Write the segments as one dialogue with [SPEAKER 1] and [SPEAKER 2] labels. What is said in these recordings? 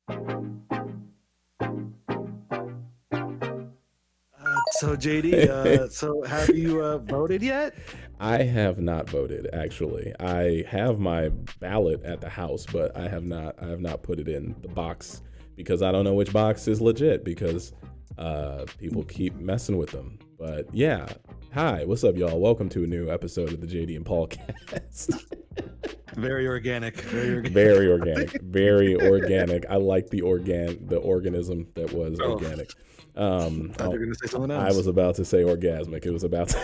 [SPEAKER 1] So JD, so have you voted yet?
[SPEAKER 2] I have not voted, actually. I have my ballot at the house, but I have not put it in the box because I don't know which box is legit because people keep messing with them. But yeah, hi, what's up, y'all? Welcome to a new episode of the JD and Paulcast.
[SPEAKER 1] Very organic. Very organic.
[SPEAKER 2] Very organic. Very organic. I like the organism that was organic.
[SPEAKER 1] Thought you were gonna say something else.
[SPEAKER 2] I was about to say orgasmic. It was about to.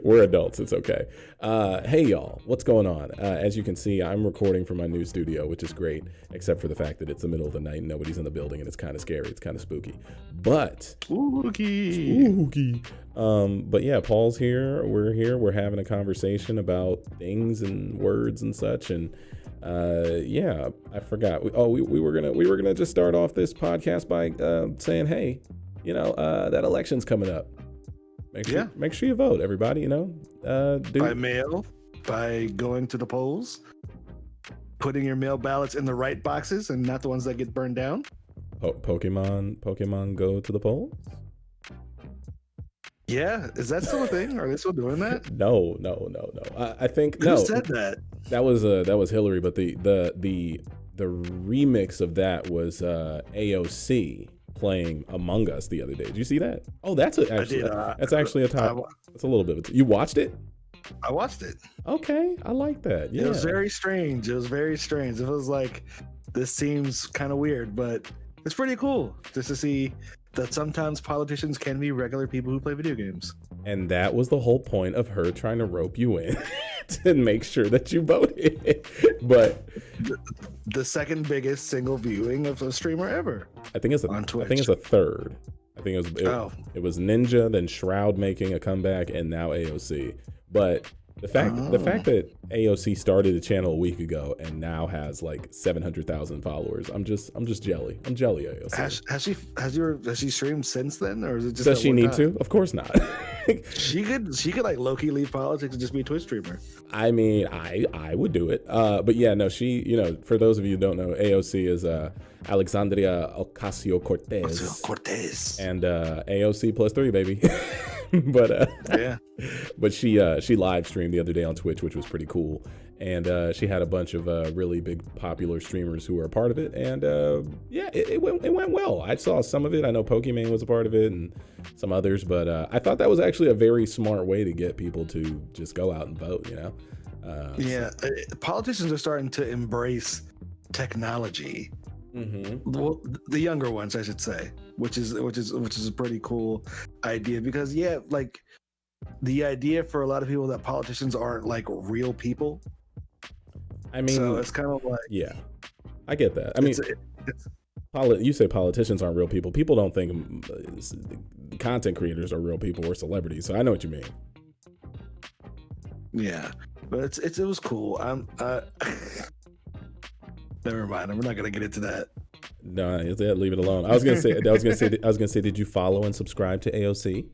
[SPEAKER 2] We're adults. It's okay. Hey, y'all. What's going on? As you can see, I'm recording from my new studio, which is great, except for the fact that it's the middle of the night and nobody's in the building, and it's kind of scary. It's kind of spooky. But
[SPEAKER 1] spooky.
[SPEAKER 2] But yeah, Paul's here. We're here. We're having a conversation about things and words and such. And yeah, I forgot. We were gonna just start off this podcast by saying, hey, that election's coming up. Make sure you vote, everybody. By
[SPEAKER 1] mail, by going to the polls, putting your mail ballots in the right boxes and not the ones that get burned down.
[SPEAKER 2] Pokemon go to the polls.
[SPEAKER 1] Yeah, is that still a thing? Are they still doing that?
[SPEAKER 2] No. I think
[SPEAKER 1] Who said that?
[SPEAKER 2] That was Hillary, but the remix of that was AOC playing Among Us the other day. Did you see that? Oh, that's actually a top. That's a little bit. You watched it?
[SPEAKER 1] I watched it.
[SPEAKER 2] Okay, I like that. Yeah,
[SPEAKER 1] it was very strange. It was like, this seems kind of weird, but it's pretty cool just to see that sometimes politicians can be regular people who play video games.
[SPEAKER 2] And that was the whole point of her trying to rope you in to make sure that you voted. But
[SPEAKER 1] the second biggest single viewing of a streamer ever.
[SPEAKER 2] I think it's on Twitch. I think it's a third. I think it was Ninja, then Shroud making a comeback, and now AOC. But the fact that AOC started a channel a week ago and now has like 700,000 followers, I'm just jelly. I'm jelly, AOC.
[SPEAKER 1] Has she streamed since then, or is it just?
[SPEAKER 2] Does she need to? Of course not.
[SPEAKER 1] She could like low-key leave politics and just be a Twitch streamer.
[SPEAKER 2] I mean, I would do it. But yeah, no, she, for those of you who don't know, AOC is Alexandria Ocasio-Cortez. And AOC +3, baby. But
[SPEAKER 1] yeah.
[SPEAKER 2] But she live streamed the other day on Twitch, which was pretty cool. And she had a bunch of really big popular streamers who were a part of it. And yeah, it went well. I saw some of it. I know Pokemon was a part of it and some others, but I thought that was actually a very smart way to get people to just go out and vote,
[SPEAKER 1] Yeah, politicians are starting to embrace technology.
[SPEAKER 2] Mm-hmm.
[SPEAKER 1] Well, the younger ones, I should say, which is a pretty cool idea, because like the idea for a lot of people that politicians aren't like real people.
[SPEAKER 2] I mean,
[SPEAKER 1] so it's kind of like,
[SPEAKER 2] yeah, I get that. I mean, you say politicians aren't real people. People don't think content creators are real people or celebrities. So I know what you mean.
[SPEAKER 1] Yeah, but it was cool. Never mind. We're not gonna get into that.
[SPEAKER 2] No, leave it alone. I was gonna say, did you follow and subscribe to AOC?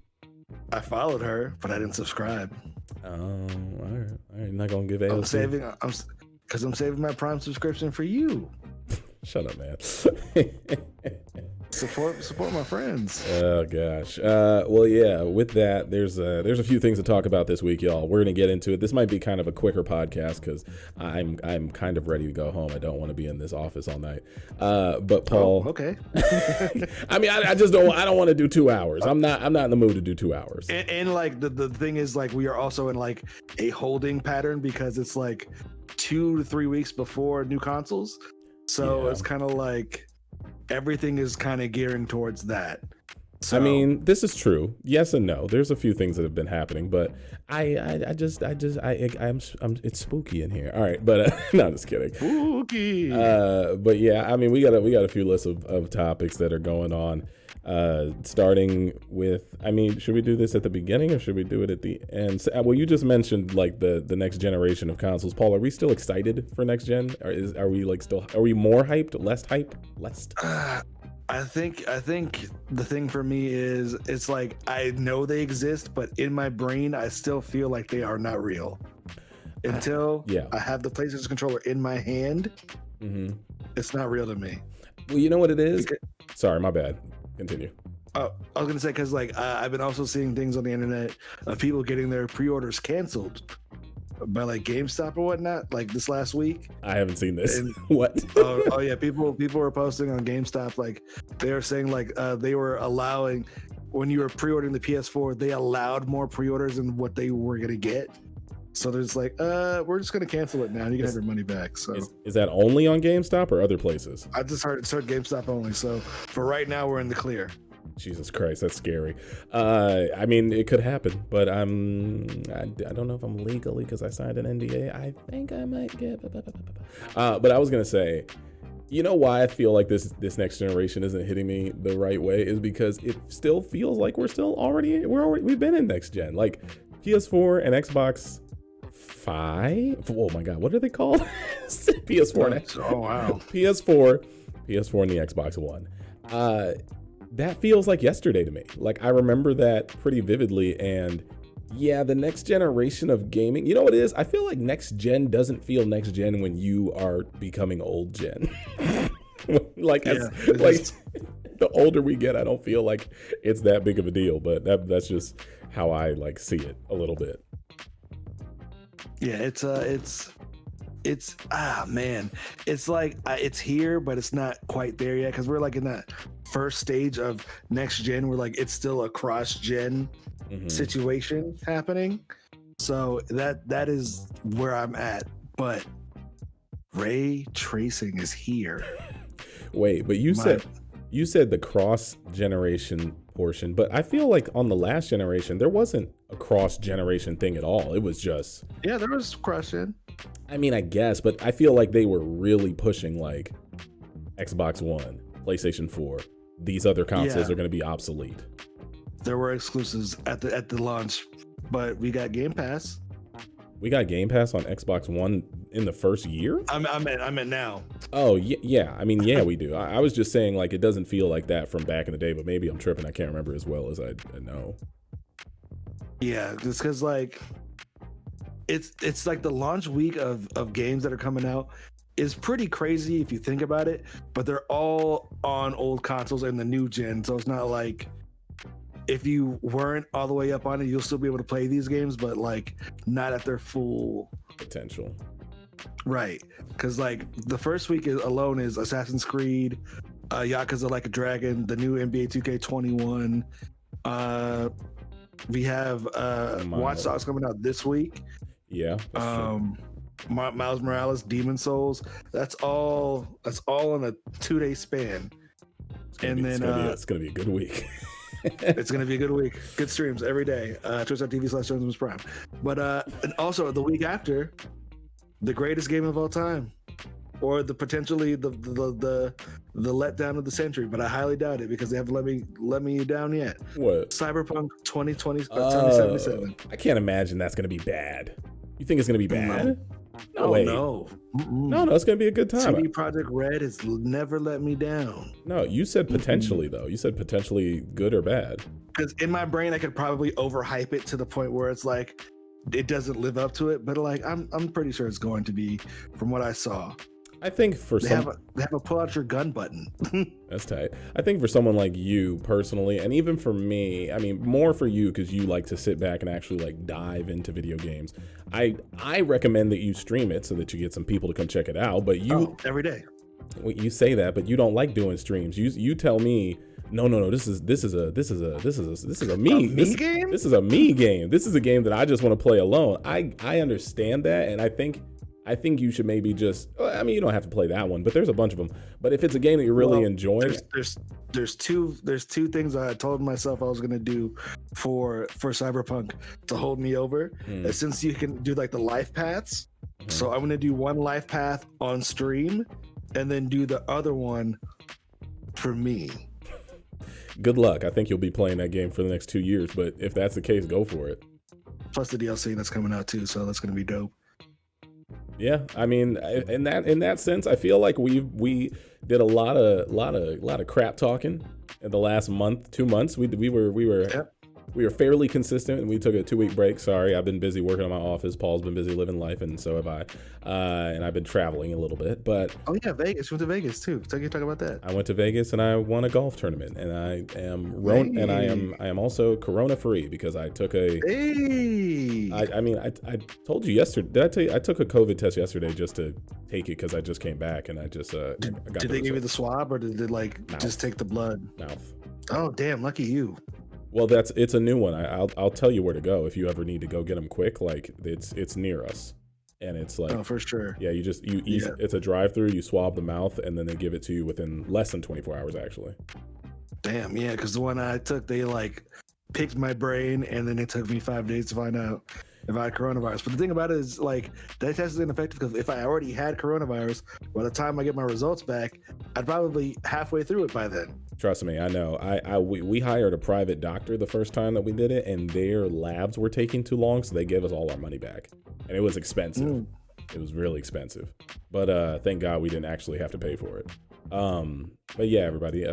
[SPEAKER 1] I followed her, but I didn't subscribe.
[SPEAKER 2] Oh, all right. You're not gonna give AOC.
[SPEAKER 1] I'm saving my Prime subscription for you.
[SPEAKER 2] Shut up, man.
[SPEAKER 1] Support my friends.
[SPEAKER 2] Oh gosh. Well, yeah. With that, there's a few things to talk about this week, y'all. We're gonna get into it. This might be kind of a quicker podcast because I'm kind of ready to go home. I don't want to be in this office all night. But Paul.
[SPEAKER 1] Oh, okay.
[SPEAKER 2] I mean, I just don't. I don't want to do 2 hours. I'm not in the mood to do 2 hours.
[SPEAKER 1] And like the thing is, like, we are also in like a holding pattern because it's like 2 to 3 weeks before new consoles. So it's kind of like everything is kind of gearing towards that. So,
[SPEAKER 2] I mean, this is true. Yes and no. There's a few things that have been happening, but it's spooky in here. All right, but no, I'm just kidding.
[SPEAKER 1] Spooky.
[SPEAKER 2] But yeah, I mean, we got a few lists of topics that are going on. Starting with, I mean, should we do this at the beginning or should we do it at the end? So, well, you just mentioned like the next generation of consoles. Paul, are we still excited for next gen? Are we more hyped? Less hyped? Less?
[SPEAKER 1] I think the thing for me is it's like I know they exist, but in my brain I still feel like they are not real until I have the PlayStation controller in my hand.
[SPEAKER 2] Mm-hmm.
[SPEAKER 1] It's not real to me.
[SPEAKER 2] Well, you know what it is?
[SPEAKER 1] Because,
[SPEAKER 2] Sorry, my bad. Continue.
[SPEAKER 1] oh, I was gonna say because like I've been also seeing things on the internet of people getting their pre-orders canceled by like GameStop or whatnot, like this last week.
[SPEAKER 2] I haven't seen this.
[SPEAKER 1] And,
[SPEAKER 2] What?
[SPEAKER 1] oh yeah, people were posting on GameStop like they were saying like they were allowing when you were pre-ordering the PS4, they allowed more pre-orders than what they were gonna get. So there's like, we're just gonna cancel it now. You can have your money back. So
[SPEAKER 2] is that only on GameStop or other places?
[SPEAKER 1] I just heard GameStop only. So for right now, we're in the clear.
[SPEAKER 2] Jesus Christ, that's scary. I mean, it could happen, but I don't know if I'm legally because I signed an NDA. I think I might get. But I was gonna say, you know why I feel like this next generation isn't hitting me the right way is because it still feels like we've been in next gen, like PS4 and Xbox 5. Oh my God, what are they called? PS4 and
[SPEAKER 1] oh wow,
[SPEAKER 2] PS4 and the Xbox One. That feels like yesterday to me. Like I remember that pretty vividly. And yeah, the next generation of gaming, you know what it is? I feel like next gen doesn't feel next gen when you are becoming old gen. like the older we get, I don't feel like it's that big of a deal, but that's just how I like see it a little bit.
[SPEAKER 1] Yeah, it's man, it's like it's here, but it's not quite there yet because we're like in that first stage of next gen. We're like it's still a cross gen situation happening. So that is where I'm at. But ray tracing is here.
[SPEAKER 2] Wait, but you said the cross generation portion, but I feel like on the last generation there wasn't a cross generation thing at all. It was just
[SPEAKER 1] there was cross gen.
[SPEAKER 2] I mean, I guess, but I feel like they were really pushing like Xbox One, PlayStation 4. These other consoles are going to be obsolete.
[SPEAKER 1] There were exclusives at the launch, but we got Game Pass.
[SPEAKER 2] We got Game Pass on Xbox One in the first year?
[SPEAKER 1] I meant now.
[SPEAKER 2] Oh, yeah. I mean, yeah, we do. I was just saying, like, it doesn't feel like that from back in the day, but maybe I'm tripping. I can't remember as well as I know.
[SPEAKER 1] Yeah, just because, like, it's like the launch week of games that are coming out is pretty crazy if you think about it, but they're all on old consoles in the new gen, so it's not like if you weren't all the way up on it, you'll still be able to play these games, but like not at their full
[SPEAKER 2] potential.
[SPEAKER 1] Right, because like the first week alone is Assassin's Creed, Yakuza Like a Dragon, the new NBA 2K21. We have Watch Dogs coming out this week.
[SPEAKER 2] Yeah.
[SPEAKER 1] Miles Morales, Demon Souls. That's all in a 2-day span.
[SPEAKER 2] It's gonna be a good week.
[SPEAKER 1] It's gonna be a good week. Good streams every day. Twitch.tv/JonesPrime. But and also the week after, the greatest game of all time, or the potentially the letdown of the century. But I highly doubt it because they haven't let me down yet.
[SPEAKER 2] What?
[SPEAKER 1] Cyberpunk 2077.
[SPEAKER 2] I can't imagine that's gonna be bad. You think it's gonna be bad? No way. No, it's gonna be a good time.
[SPEAKER 1] CD Projekt Red has never let me down.
[SPEAKER 2] No, you said potentially though. You said potentially good or bad.
[SPEAKER 1] Because in my brain, I could probably overhype it to the point where it's like it doesn't live up to it. But like I'm pretty sure it's going to be, from what I saw.
[SPEAKER 2] I think they have
[SPEAKER 1] a pull out your gun button.
[SPEAKER 2] That's tight. I think for someone like you personally, and even for me, I mean, more for you because you like to sit back and actually like dive into video games. I recommend that you stream it so that you get some people to come check it out. But
[SPEAKER 1] every day.
[SPEAKER 2] You say that, but you don't like doing streams. You tell me, no. This is a me game. This is a me game. This is a game that I just want to play alone. I understand that, and I think you should maybe just, I mean, you don't have to play that one, but there's a bunch of them. But if it's a game that you're really enjoying,
[SPEAKER 1] there's two things I told myself I was gonna do for Cyberpunk to hold me over. Since you can do like the life paths, so I'm gonna do one life path on stream, and then do the other one for me.
[SPEAKER 2] Good luck. I think you'll be playing that game for the next 2 years, but if that's the case, go for it.
[SPEAKER 1] Plus the DLC that's coming out too, so that's gonna be dope.
[SPEAKER 2] Yeah, I mean, in that sense, I feel like we did a lot of crap talking in the last month, 2 months. We were we were fairly consistent, and we took a 2-week break. Sorry, I've been busy working on my office. Paul's been busy living life, and so have I. And I've been traveling a little bit. But
[SPEAKER 1] oh yeah, Vegas. You went to Vegas too. So you talk about that.
[SPEAKER 2] I went to Vegas and I won a golf tournament, and I am also corona free because I took a.
[SPEAKER 1] Hey.
[SPEAKER 2] I told you yesterday. Did I tell you I took a COVID test yesterday just to take it because I just came back and I just
[SPEAKER 1] Did they give you the swab or did they just take the blood?
[SPEAKER 2] Mouth.
[SPEAKER 1] Oh damn, lucky you.
[SPEAKER 2] Well, it's a new one. I'll tell you where to go if you ever need to go get them quick. Like it's near us, and it's like
[SPEAKER 1] oh for sure.
[SPEAKER 2] Yeah, it's a drive-through. You swab the mouth, and then they give it to you within less than 24 hours. Actually. Damn.
[SPEAKER 1] Yeah, because the one I took, they picked my brain, and then it took me 5 days to find out if I had coronavirus. But the thing about it is, that test is ineffective because if I already had coronavirus, by the time I get my results back, I'd probably halfway through it by then.
[SPEAKER 2] Trust me, I know. We hired a private doctor the first time that we did it, and their labs were taking too long, so they gave us all our money back, and it was expensive. It was really expensive, but thank God we didn't actually have to pay for it. But yeah, everybody,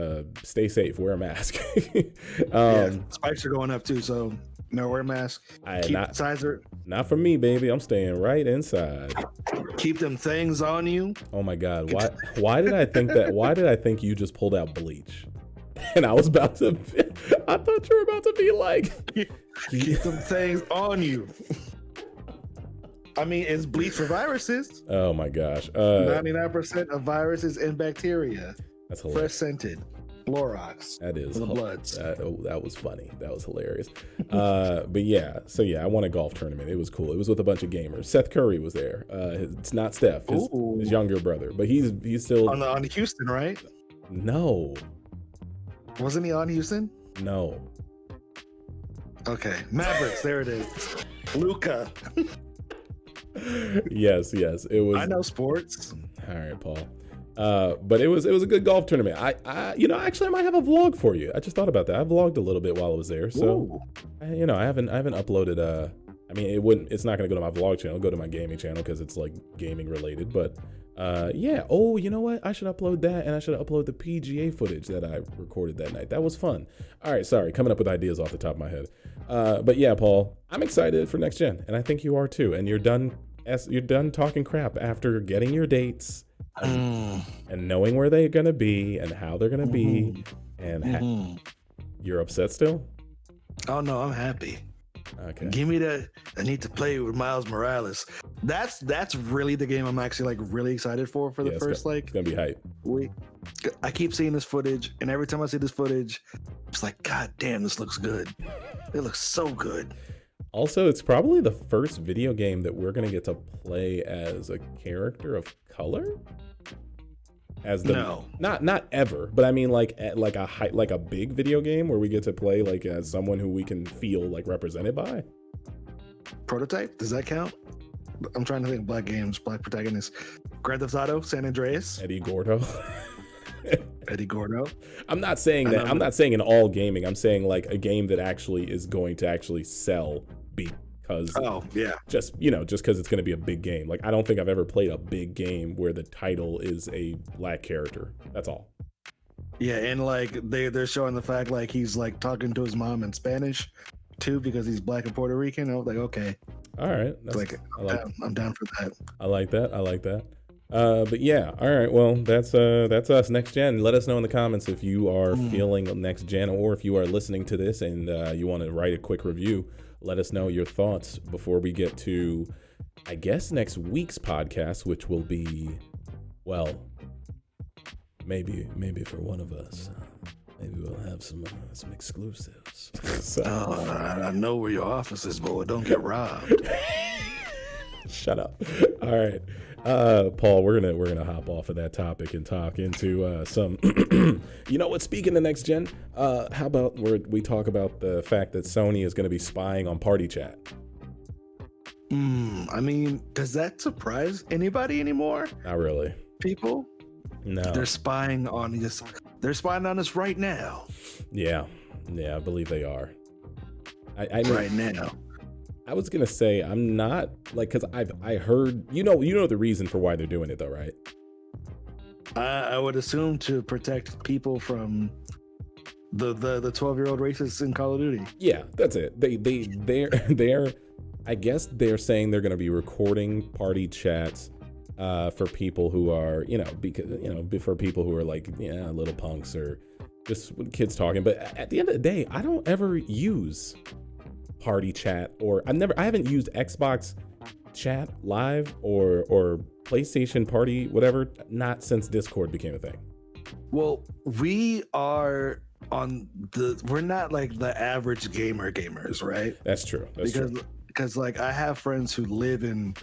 [SPEAKER 2] stay safe. Wear a mask.
[SPEAKER 1] Spikes are going up too, so wear a mask.
[SPEAKER 2] Not for me, baby. I'm staying right inside.
[SPEAKER 1] Keep them things on you.
[SPEAKER 2] Oh my God, why did I think that? Why did I think you just pulled out bleach? And I was about to. I thought you were about to be like,
[SPEAKER 1] keep them things on you. I mean, it's bleach for viruses.
[SPEAKER 2] Oh my gosh.
[SPEAKER 1] 99% of viruses and bacteria.
[SPEAKER 2] That's hilarious.
[SPEAKER 1] Fresh scented. Clorox.
[SPEAKER 2] That is
[SPEAKER 1] for the bloods.
[SPEAKER 2] That was funny. That was hilarious. But yeah, so yeah, I won a golf tournament. It was cool. It was with a bunch of gamers. Seth Curry was there. It's not Steph, his younger brother, but he's still
[SPEAKER 1] on Houston, right?
[SPEAKER 2] No.
[SPEAKER 1] Wasn't he on Houston?
[SPEAKER 2] No.
[SPEAKER 1] Okay, Mavericks. There it is. Luka.
[SPEAKER 2] Yes, it was.
[SPEAKER 1] I know sports.
[SPEAKER 2] All right, Paul. But it was a good golf tournament. I actually I might have a vlog for you. I just thought about that. I vlogged a little bit while I was there. So, I haven't uploaded. It's not gonna go to my vlog channel. It'll go to my gaming channel because it's gaming related. But yeah. Oh, you know what? I should upload that, and I should upload the PGA footage that I recorded that night. That was fun. All right, sorry, coming up with ideas off the top of my head. But yeah, Paul, I'm excited for next gen, and I think you are too. And you're done talking crap after getting your dates. And knowing where they're gonna be and how they're gonna be, and you're upset still?
[SPEAKER 1] Oh no, I'm happy.
[SPEAKER 2] Okay.
[SPEAKER 1] Give me that. I need to play with Miles Morales. That's really the game I'm actually really excited for the first
[SPEAKER 2] it's gonna be hype.
[SPEAKER 1] week. I keep seeing this footage, and every time I see this footage, it's like, God damn, this looks good. It looks so good.
[SPEAKER 2] Also, it's probably the first video game that we're gonna get to play as a character of color. Not ever, but I mean like a big video game where we get to play as someone who we can feel represented by.
[SPEAKER 1] Prototype, does that count? I'm trying to think. Black games, black protagonists. Grand Theft Auto, San Andreas.
[SPEAKER 2] Eddie Gordo.
[SPEAKER 1] Eddie Gordo.
[SPEAKER 2] I'm not saying that. I'm not saying in all gaming. I'm saying a game that actually is going to actually sell because just because it's going to be a big game. I don't think I've ever played a big game where the title is a black character. That's all.
[SPEAKER 1] Yeah, and they're showing the fact he's talking to his mom in Spanish too because he's black and Puerto Rican. I was like, okay,
[SPEAKER 2] all right,
[SPEAKER 1] I'm down for that.
[SPEAKER 2] I like that. But yeah, all right. Well, that's us. Next gen. Let us know in the comments if you are feeling next gen, or if you are listening to this and you want to write a quick review. Let us know your thoughts before we get to, I guess, next week's podcast, which will be, well, maybe for one of us, maybe we'll have some exclusives. So.
[SPEAKER 1] I know where your office is, boy. Don't get robbed.
[SPEAKER 2] Shut up. All right. Paul, we're gonna hop off of that topic and talk into some you know what, speaking of next gen, how about we talk about the fact that Sony is gonna be spying on party chat?
[SPEAKER 1] I mean, does that surprise anybody anymore?
[SPEAKER 2] Not really.
[SPEAKER 1] People?
[SPEAKER 2] No.
[SPEAKER 1] They're spying on us. They're spying on us right now.
[SPEAKER 2] Yeah, I believe they are. I mean,
[SPEAKER 1] right now.
[SPEAKER 2] I was gonna say I'm not because I heard you know the reason for why they're doing it though, right?
[SPEAKER 1] I would assume to protect people from The 12-year-old racists in Call of Duty.
[SPEAKER 2] Yeah, that's it. They're I guess they're saying they're going to be recording party chats for people who are, because for people who are like, little punks or just kids talking. But at the end of the day, I don't ever use party chat, or I haven't used Xbox chat live or PlayStation party, whatever, not since Discord became a thing.
[SPEAKER 1] Well, we're not like the average gamers, right?
[SPEAKER 2] That's true. That's true.
[SPEAKER 1] Because like I have friends who live in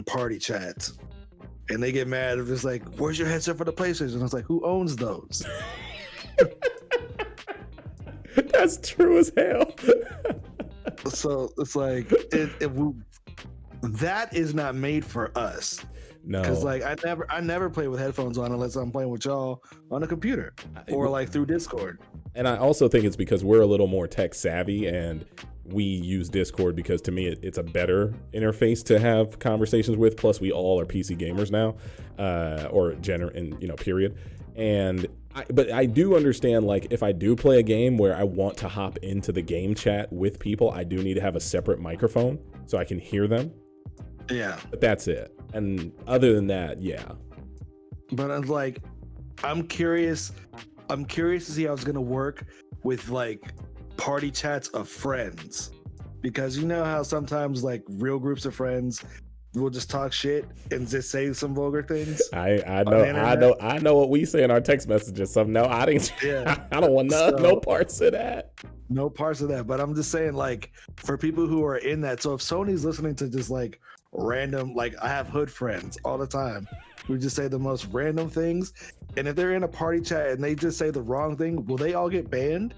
[SPEAKER 1] party chats, and they get mad if it's like, "Where's your headset for the PlayStation?" And it's like, who owns those?
[SPEAKER 2] That's true as hell.
[SPEAKER 1] So it's like that is not made for us.
[SPEAKER 2] No,
[SPEAKER 1] because like I never play with headphones on unless I'm playing with y'all on a computer or like through Discord.
[SPEAKER 2] And I also think it's because we're a little more tech savvy, and we use Discord because to me it's a better interface to have conversations with. Plus, we all are PC gamers now, period. And but I do understand, like, if I do play a game where I want to hop into the game chat with people, I do need to have a separate microphone so I can hear them.
[SPEAKER 1] Yeah,
[SPEAKER 2] but that's it. And other than that, yeah.
[SPEAKER 1] But I'm like, I'm curious to see how it's gonna work with like party chats of friends, because you know how sometimes like real groups of friends will just talk shit and just say some vulgar things.
[SPEAKER 2] I know what we say in our text messages. So no, I didn't. Yeah. I don't want no parts of that.
[SPEAKER 1] No parts of that. But I'm just saying, like, for people who are in that. So if Sony's listening to just like random, like I have hood friends all the time who just say the most random things, and if they're in a party chat and they just say the wrong thing, will they all get banned?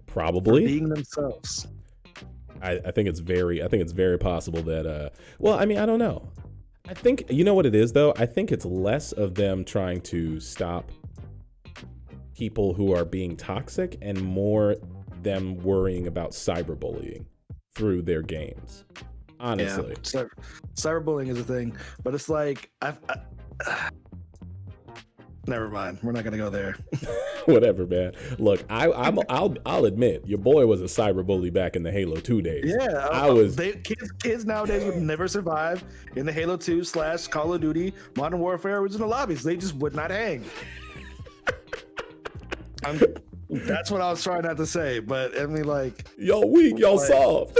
[SPEAKER 2] Probably.
[SPEAKER 1] For being themselves.
[SPEAKER 2] I think it's very possible that well, I mean, I don't know. I think, you know what it is though? I think it's less of them trying to stop people who are being toxic and more them worrying about cyberbullying through their games. Honestly.
[SPEAKER 1] Yeah, cyberbullying is a thing, but it's like never mind. We're not gonna go there.
[SPEAKER 2] Whatever, man. Look, I'll admit, your boy was a cyberbully back in the Halo 2 days.
[SPEAKER 1] Yeah, kids nowadays would never survive in the Halo 2 / Call of Duty Modern Warfare original lobbies. They just would not hang. That's what I was trying not to say, but I mean, like,
[SPEAKER 2] y'all weak, y'all like, soft.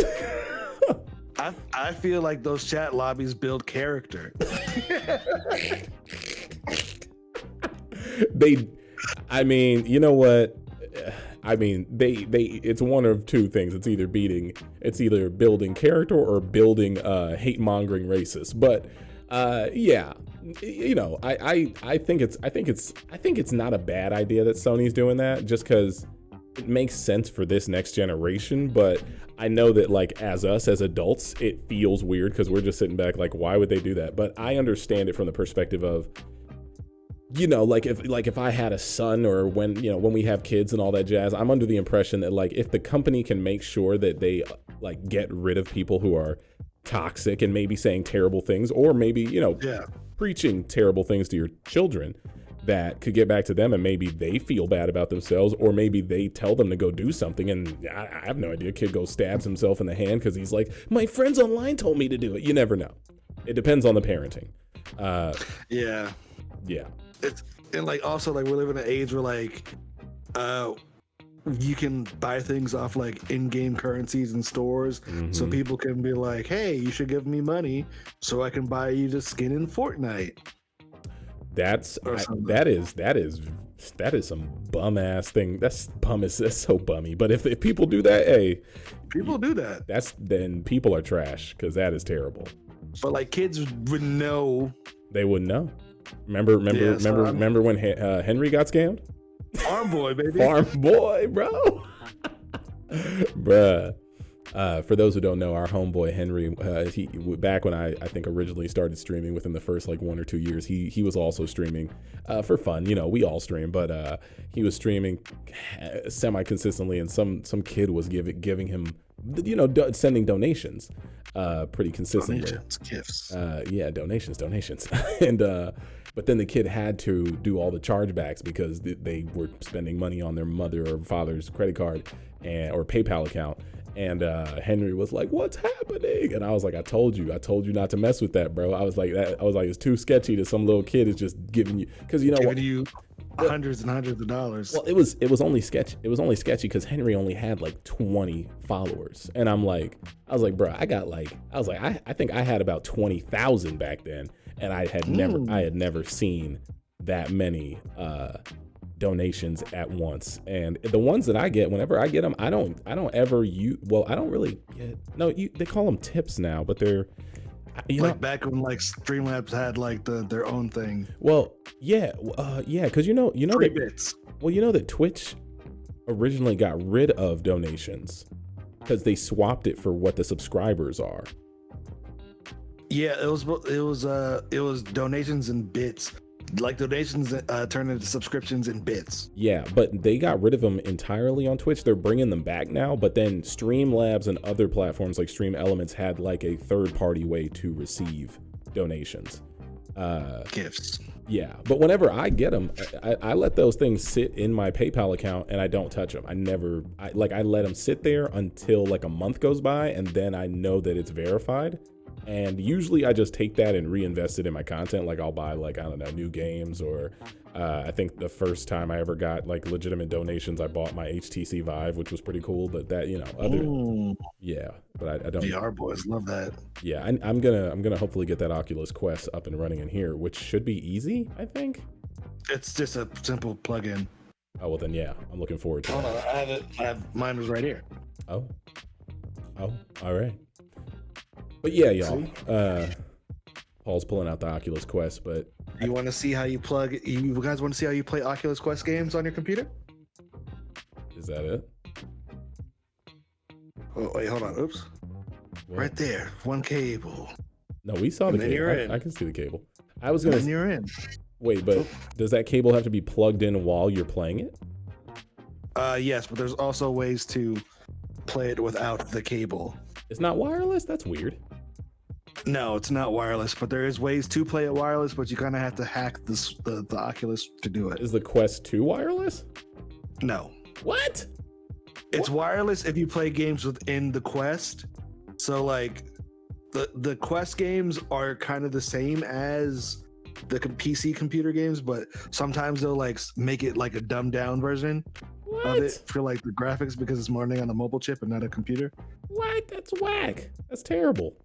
[SPEAKER 1] I feel like those chat lobbies build character.
[SPEAKER 2] I mean, you know what? I mean, it's one of two things. It's either building character or building hate mongering racists. But yeah, you know, I think it's not a bad idea that Sony's doing that, just because it makes sense for this next generation. But I know that, like, as adults, it feels weird because we're just sitting back like, why would they do that? But I understand it from the perspective of, you know, like if I had a son, or when we have kids and all that jazz, I'm under the impression that, like, if the company can make sure that they like get rid of people who are toxic and maybe saying terrible things, or maybe, you know, preaching terrible things to your children, that could get back to them and maybe they feel bad about themselves, or maybe they tell them to go do something and I have no idea, kid goes stabs himself in the hand because he's like, my friends online told me to do it. You never know. It depends on the parenting.
[SPEAKER 1] Yeah. It's, and like, also, like, we live in an age where like you can buy things off like in-game currencies in stores. Mm-hmm. So people can be like, hey, you should give me money so I can buy you the skin in Fortnite. That is some bum ass thing. That's so bummy. But if people do that, hey,
[SPEAKER 2] people do that. Then people are trash, because that is terrible.
[SPEAKER 1] But like, kids would know.
[SPEAKER 2] They wouldn't know. Remember when Henry got scammed?
[SPEAKER 1] Farm boy, baby.
[SPEAKER 2] Farm boy, bro. Bruh. For those who don't know, our homeboy Henry, he back when I think originally started streaming, within the first like 1 or 2 years, he was also streaming for fun. You know, we all stream, but he was streaming semi-consistently, and some kid was giving him, you know, sending donations pretty consistently.
[SPEAKER 1] Gifts.
[SPEAKER 2] Yeah, donations. And But then the kid had to do all the chargebacks because they were spending money on their mother or father's credit card or PayPal account. And Henry was like, "What's happening?" And I was like, I told you not to mess with that, bro. I was like, it's too sketchy that some little kid is just giving you, because
[SPEAKER 1] you hundreds and hundreds of dollars.
[SPEAKER 2] Well, it was only sketchy. It was only sketchy because Henry only had like 20 followers, and I was like, bro, I think I had about 20,000 back then, and I had never seen that many donations at once. And the ones that I get, whenever I get them, I don't ever really get, they call them tips now, but they're,
[SPEAKER 1] back when like Streamlabs had like their own thing.
[SPEAKER 2] Well, yeah, because you know
[SPEAKER 1] 3 bits.
[SPEAKER 2] Well, you know that Twitch originally got rid of donations because they swapped it for what the subscribers are.
[SPEAKER 1] Yeah, it was donations in bits. Like donations turn into subscriptions in bits.
[SPEAKER 2] Yeah, but they got rid of them entirely on Twitch. They're bringing them back now, but then Streamlabs and other platforms like Stream Elements had like a third-party way to receive donations.
[SPEAKER 1] Gifts.
[SPEAKER 2] Yeah, but whenever I get them, I let those things sit in my PayPal account and I don't touch them. I let them sit there until like a month goes by, and then I know that it's verified. And usually I just take that and reinvest it in my content. Like I'll buy like, I don't know, new games, or I think the first time I ever got like legitimate donations, I bought my HTC Vive, which was pretty cool. But that, but I don't.
[SPEAKER 1] VR boys love that.
[SPEAKER 2] Yeah, I'm gonna hopefully get that Oculus Quest up and running in here, which should be easy, I think.
[SPEAKER 1] It's just a simple plug-in.
[SPEAKER 2] Oh, well then, yeah, I'm looking forward to
[SPEAKER 1] it.
[SPEAKER 2] I
[SPEAKER 1] have mine was right here.
[SPEAKER 2] Oh, all right. But yeah, y'all, Paul's pulling out the Oculus Quest, but
[SPEAKER 1] you want to see how you guys want to see how you play Oculus Quest games on your computer?
[SPEAKER 2] Is that it?
[SPEAKER 1] Oh, wait, hold on. Oops. What? Right there. One cable.
[SPEAKER 2] No, we saw the cable. I can see the cable. I was
[SPEAKER 1] gonna. You're in.
[SPEAKER 2] Wait, but does that cable have to be plugged in while you're playing it?
[SPEAKER 1] Yes, but there's also ways to play it without the cable.
[SPEAKER 2] It's not wireless? That's weird.
[SPEAKER 1] No, it's not wireless, but there is ways to play it wireless, but you kind of have to hack the Oculus to do it.
[SPEAKER 2] Is the Quest 2 wireless?
[SPEAKER 1] No.
[SPEAKER 2] What?
[SPEAKER 1] It's wireless if you play games within the Quest. So like the Quest games are kind of the same as the PC computer games, but sometimes they'll like make it like a dumbed down version of it for like the graphics because it's running on a mobile chip and not a computer.
[SPEAKER 2] What? That's whack. That's terrible.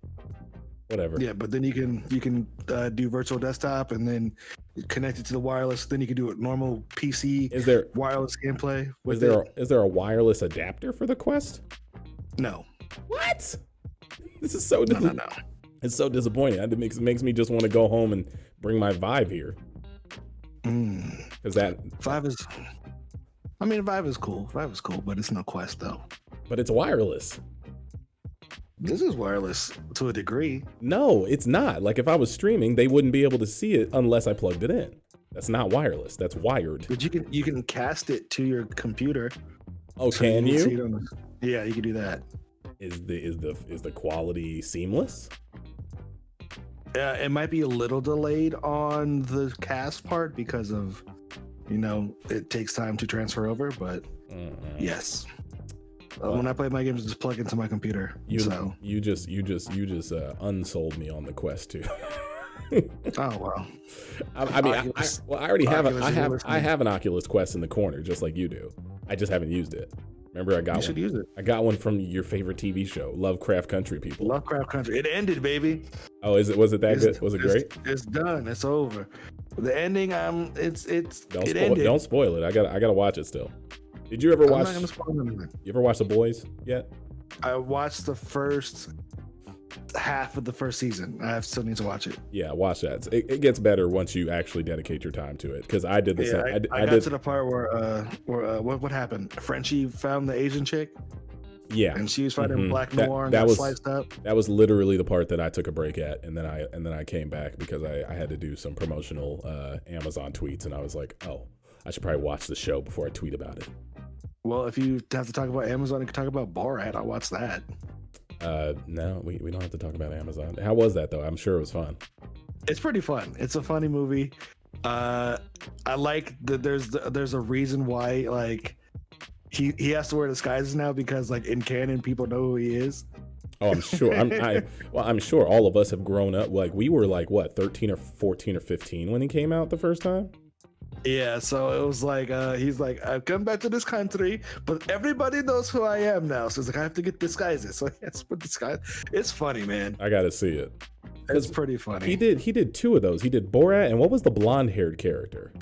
[SPEAKER 2] Whatever.
[SPEAKER 1] Yeah, but then you can do virtual desktop and then connect it to the wireless. Then you can do it normal PC.
[SPEAKER 2] Is there
[SPEAKER 1] wireless gameplay?
[SPEAKER 2] Is there a wireless adapter for the Quest?
[SPEAKER 1] No.
[SPEAKER 2] What? This is so
[SPEAKER 1] no.
[SPEAKER 2] It's so disappointing. It makes me just want to go home and bring my Vive here. Because that
[SPEAKER 1] Vive is. I mean, Vive is cool. Vive is cool, but it's no Quest though.
[SPEAKER 2] But it's wireless.
[SPEAKER 1] This is wireless to a degree.
[SPEAKER 2] No, it's not. Like if I was streaming, they wouldn't be able to see it unless I plugged it in. That's not wireless. That's wired.
[SPEAKER 1] But you can cast it to your computer.
[SPEAKER 2] Oh, so can you?
[SPEAKER 1] Yeah, you can do that.
[SPEAKER 2] Is the quality seamless?
[SPEAKER 1] It might be a little delayed on the cast part because of, it takes time to transfer over. But yes. When I play my games, I just plug into my computer.
[SPEAKER 2] You just unsold me on the Quest 2.
[SPEAKER 1] Oh wow!
[SPEAKER 2] I have an Oculus Quest in the corner, just like you do. I just haven't used it. Remember, I got one.
[SPEAKER 1] You should use it.
[SPEAKER 2] I got one from your favorite TV show, Lovecraft Country. People.
[SPEAKER 1] Lovecraft Country. It ended, baby.
[SPEAKER 2] Oh, was it that good? Was it great?
[SPEAKER 1] It's done. It's over. The ending.
[SPEAKER 2] Don't spoil it. I gotta watch it still. Did you ever watch? I'm not gonna spoil anything. You ever watch The Boys yet?
[SPEAKER 1] I watched the first half of the first season. I still need to watch it.
[SPEAKER 2] Yeah, watch that. It gets better once you actually dedicate your time to it. Because I did the same.
[SPEAKER 1] I got to the part where what happened? Frenchie found the Asian chick.
[SPEAKER 2] Yeah,
[SPEAKER 1] and she was fighting Black Noir and got sliced up.
[SPEAKER 2] That was literally the part that I took a break at, and then I came back because I had to do some promotional Amazon tweets, and I was like, oh, I should probably watch the show before I tweet about it.
[SPEAKER 1] Well, if you have to talk about Amazon, you can talk about Borat. I'll watch that.
[SPEAKER 2] No, we don't have to talk about Amazon. How was that though? I'm sure it was fun.
[SPEAKER 1] It's pretty fun. It's a funny movie. I like that there's a reason why like he has to wear disguises now because like in canon people know who he is.
[SPEAKER 2] Oh, I'm sure. I'm sure all of us have grown up. Like we were like what 13 or 14 or 15 when he came out the first time.
[SPEAKER 1] Yeah, so it was like he's like, I've come back to this country, but everybody knows who I am now. So it's like I have to get disguises. So he has to put disguise. It's funny, man.
[SPEAKER 2] I gotta see it.
[SPEAKER 1] It's pretty funny.
[SPEAKER 2] He did two of those. He did Borat, and what was the blonde-haired character?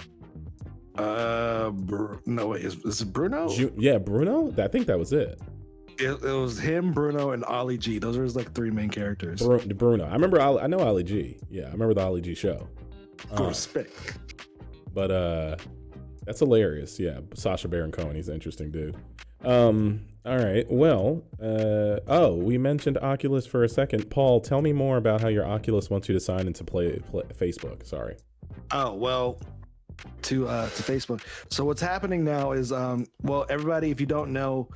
[SPEAKER 1] No wait, is it Bruno?
[SPEAKER 2] Yeah, Bruno. I think that was it.
[SPEAKER 1] It was him, Bruno, and Ollie G. Those are his like three main characters.
[SPEAKER 2] Bruno. I remember. I know Ollie G. Yeah, I remember the Ollie G show.
[SPEAKER 1] Respect.
[SPEAKER 2] But that's hilarious. Yeah, Sacha Baron Cohen. He's an interesting dude. All right. Well, we mentioned Oculus for a second. Paul, tell me more about how your Oculus wants you to sign into play Facebook. Sorry.
[SPEAKER 1] Oh well, to Facebook. So what's happening now is well, everybody, if you don't know,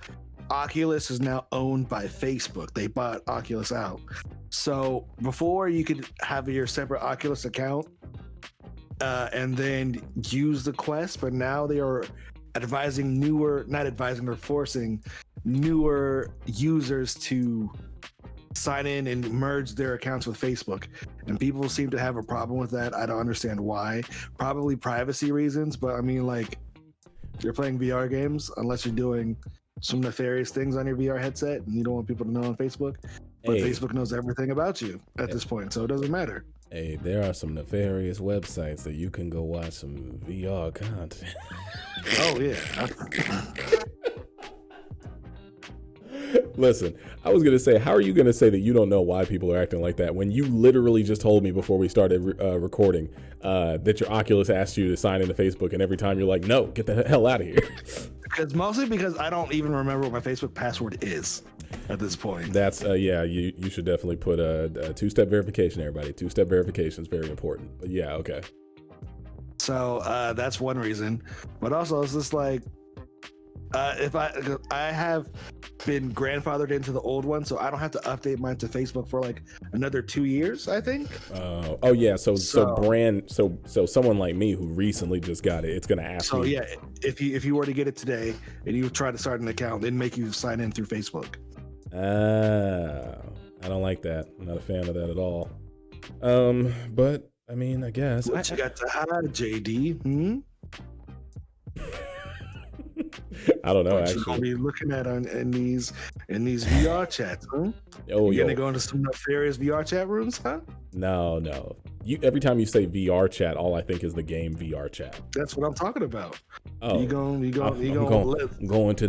[SPEAKER 1] Oculus is now owned by Facebook. They bought Oculus out. So before you could have your separate Oculus account and then use the Quest, but now they are they're forcing newer users to sign in and merge their accounts with Facebook. And people seem to have a problem with that. I don't understand why. Probably privacy reasons, but I mean, like, you're playing VR games, unless you're doing some nefarious things on your VR headset and you don't want people to know on Facebook. But Facebook knows everything about you at this point, so it doesn't matter.
[SPEAKER 2] Hey, there are some nefarious websites that you can go watch some VR content.
[SPEAKER 1] Oh, yeah.
[SPEAKER 2] Listen, I was going to say, how are you going to say that you don't know why people are acting like that when you literally just told me before we started recording that your Oculus asked you to sign into Facebook, and every time you're like, no, get the hell out of here.
[SPEAKER 1] Mostly because I don't even remember what my Facebook password is at this point.
[SPEAKER 2] That's, you should definitely put a two-step verification, everybody. Two-step verification is very important. But yeah, okay.
[SPEAKER 1] So that's one reason. But also, it's just like, if I have been grandfathered into the old one, so I don't have to update mine to Facebook for like another 2 years, I think.
[SPEAKER 2] Oh yeah, so someone like me who recently just got it, it's gonna ask me.
[SPEAKER 1] So yeah, if you were to get it today and you try to start an account, then make you sign in through Facebook.
[SPEAKER 2] I don't like that. I'm not a fan of that at all. But I mean, I guess.
[SPEAKER 1] What you got to hide, JD?
[SPEAKER 2] I don't know.
[SPEAKER 1] What
[SPEAKER 2] actually,
[SPEAKER 1] you gonna be looking at in these VR chats, huh?
[SPEAKER 2] Oh,
[SPEAKER 1] you gonna go into some nefarious VR chat rooms, huh?
[SPEAKER 2] No. Every time you say VR chat, all I think is the game VR chat.
[SPEAKER 1] That's what I'm talking about.
[SPEAKER 2] Oh,
[SPEAKER 1] I'm going to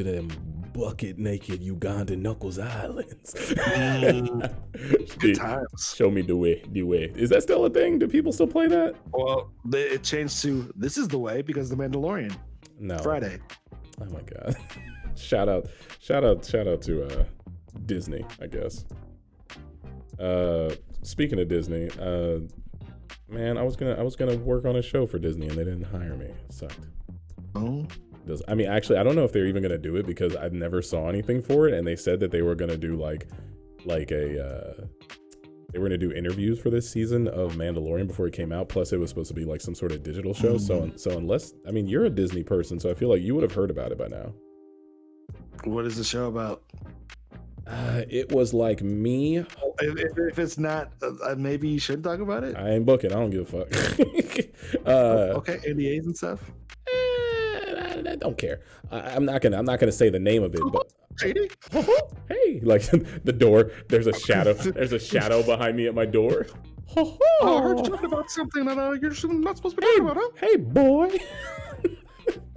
[SPEAKER 2] them bucket naked Ugandan Knuckles Islands.
[SPEAKER 1] Good times.
[SPEAKER 2] Show me the way. Is that still a thing? Do people still play that?
[SPEAKER 1] Well, it changed to this is the way because the Mandalorian.
[SPEAKER 2] No.
[SPEAKER 1] Friday.
[SPEAKER 2] Oh my god. Shout out to Disney, I guess. Speaking of Disney, man, I was gonna work on a show for Disney and they didn't hire me. It sucked.
[SPEAKER 1] Oh.
[SPEAKER 2] I mean, actually, I don't know if they're even gonna do it because I never saw anything for it, and they said that they were gonna do they were gonna do interviews for this season of Mandalorian before it came out. Plus, it was supposed to be like some sort of digital show. Mm-hmm. So unless, I mean, you're a Disney person, so I feel like you would have heard about it by now. What
[SPEAKER 1] is the show about?
[SPEAKER 2] It was like me.
[SPEAKER 1] If it's not, maybe you should talk about it.
[SPEAKER 2] I ain't booking. I don't give a fuck.
[SPEAKER 1] Okay, NDAs and stuff.
[SPEAKER 2] I don't care. I'm not gonna say the name of it, but. Hey, like the door. There's a shadow. There's a shadow behind me at my door.
[SPEAKER 1] Oh, I heard you talking about something that you're not supposed to be talking about, huh?
[SPEAKER 2] Hey, boy.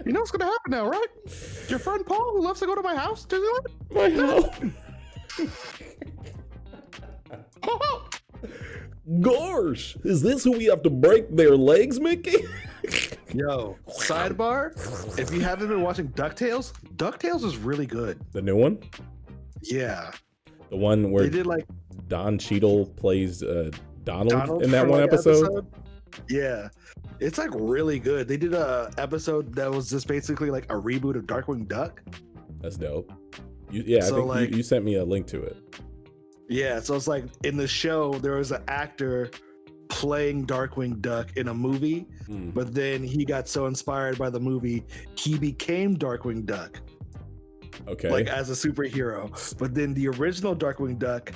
[SPEAKER 1] You know what's gonna happen now, right? Your friend Paul, who loves to go to my house, Disneyland.
[SPEAKER 2] My house. Gosh, is this who we have to break their legs, Mickey?
[SPEAKER 1] Yo, sidebar, if you haven't been watching DuckTales is really good.
[SPEAKER 2] The new one?
[SPEAKER 1] Yeah.
[SPEAKER 2] The one where
[SPEAKER 1] they did like
[SPEAKER 2] Don Cheadle plays Donald in that one episode?
[SPEAKER 1] Yeah. It's like really good. They did a episode that was just basically like a reboot of Darkwing Duck.
[SPEAKER 2] That's dope. I think you sent me a link to it.
[SPEAKER 1] Yeah, so it's like in the show there was an actor playing Darkwing Duck in a movie, but then he got so inspired by the movie, he became Darkwing Duck.
[SPEAKER 2] Okay.
[SPEAKER 1] Like as a superhero. But then the original Darkwing Duck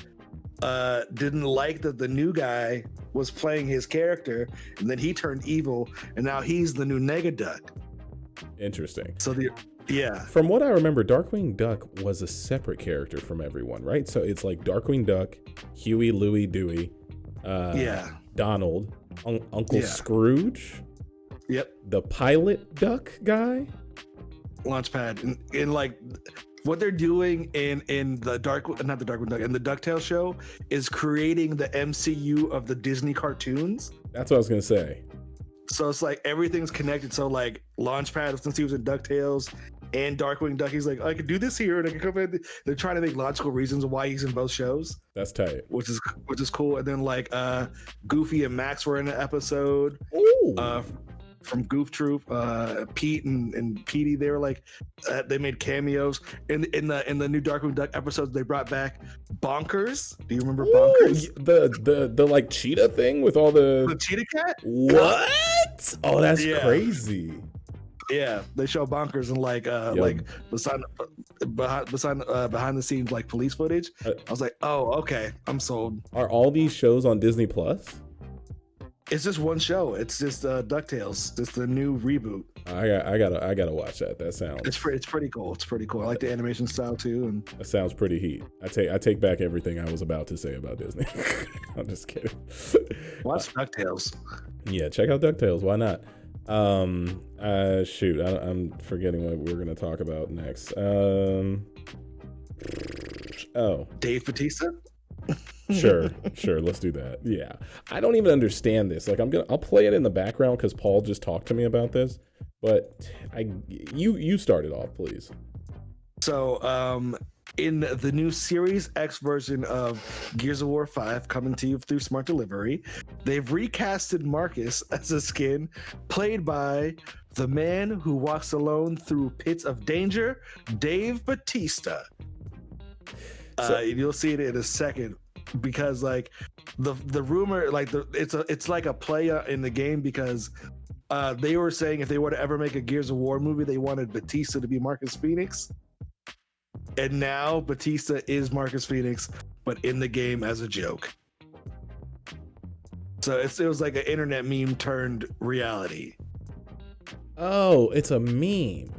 [SPEAKER 1] didn't like that the new guy was playing his character, and then he turned evil, and now he's the new Negaduck.
[SPEAKER 2] Interesting.
[SPEAKER 1] So
[SPEAKER 2] from what I remember, Darkwing Duck was a separate character from everyone, right? So it's like Darkwing Duck, Huey, Louie, Dewey, Donald, Uncle Scrooge.
[SPEAKER 1] Yep.
[SPEAKER 2] The pilot duck guy.
[SPEAKER 1] Launchpad. And like what they're doing in the Darkwing Duck, in the DuckTales show is creating the MCU of the Disney cartoons.
[SPEAKER 2] That's what I was gonna say.
[SPEAKER 1] So it's like everything's connected. So like Launchpad, since he was in DuckTales and Darkwing Duck, he's like, I could do this here and I can come in. They're trying to make logical reasons why he's in both shows.
[SPEAKER 2] That's tight.
[SPEAKER 1] Which is cool. And then like Goofy and Max were in an episode.
[SPEAKER 2] Ooh.
[SPEAKER 1] From Goof Troop, Pete and Petey, they were like, they made cameos in the new Darkwing Duck episodes. They brought back Bonkers. Do you remember Bonkers?
[SPEAKER 2] The like cheetah thing with all the
[SPEAKER 1] cheetah cat.
[SPEAKER 2] What? Oh, that's crazy.
[SPEAKER 1] Yeah, they show Bonkers and like behind the scenes like police footage. I was like, oh, okay, I'm sold.
[SPEAKER 2] Are all these shows on Disney Plus?
[SPEAKER 1] It's just one show. It's just DuckTales. It's the new reboot.
[SPEAKER 2] I gotta watch that. That sounds.
[SPEAKER 1] It's pretty cool. It's pretty cool. I like the animation style too. And
[SPEAKER 2] that sounds pretty heat. I take back everything I was about to say about Disney. I'm just kidding.
[SPEAKER 1] Watch DuckTales.
[SPEAKER 2] Yeah, check out DuckTales. Why not? Shoot, I'm forgetting what we're gonna talk about next.
[SPEAKER 1] Dave Bautista.
[SPEAKER 2] Sure, let's do that. Yeah, I don't even understand this. Like, I'll play it in the background because Paul just talked to me about this. But you start it off, please.
[SPEAKER 1] So, in the new Series X version of Gears of War 5 coming to you through Smart Delivery, they've recasted Marcus as a skin played by the man who walks alone through pits of danger, Dave Bautista. You'll see it in a second, because like the rumor, like it's like a play in the game, because they were saying if they were to ever make a Gears of War movie, they wanted Bautista to be Marcus Phoenix, and now Bautista is Marcus Phoenix, but in the game as a joke. So it was like an internet meme turned reality.
[SPEAKER 2] Oh, it's a meme.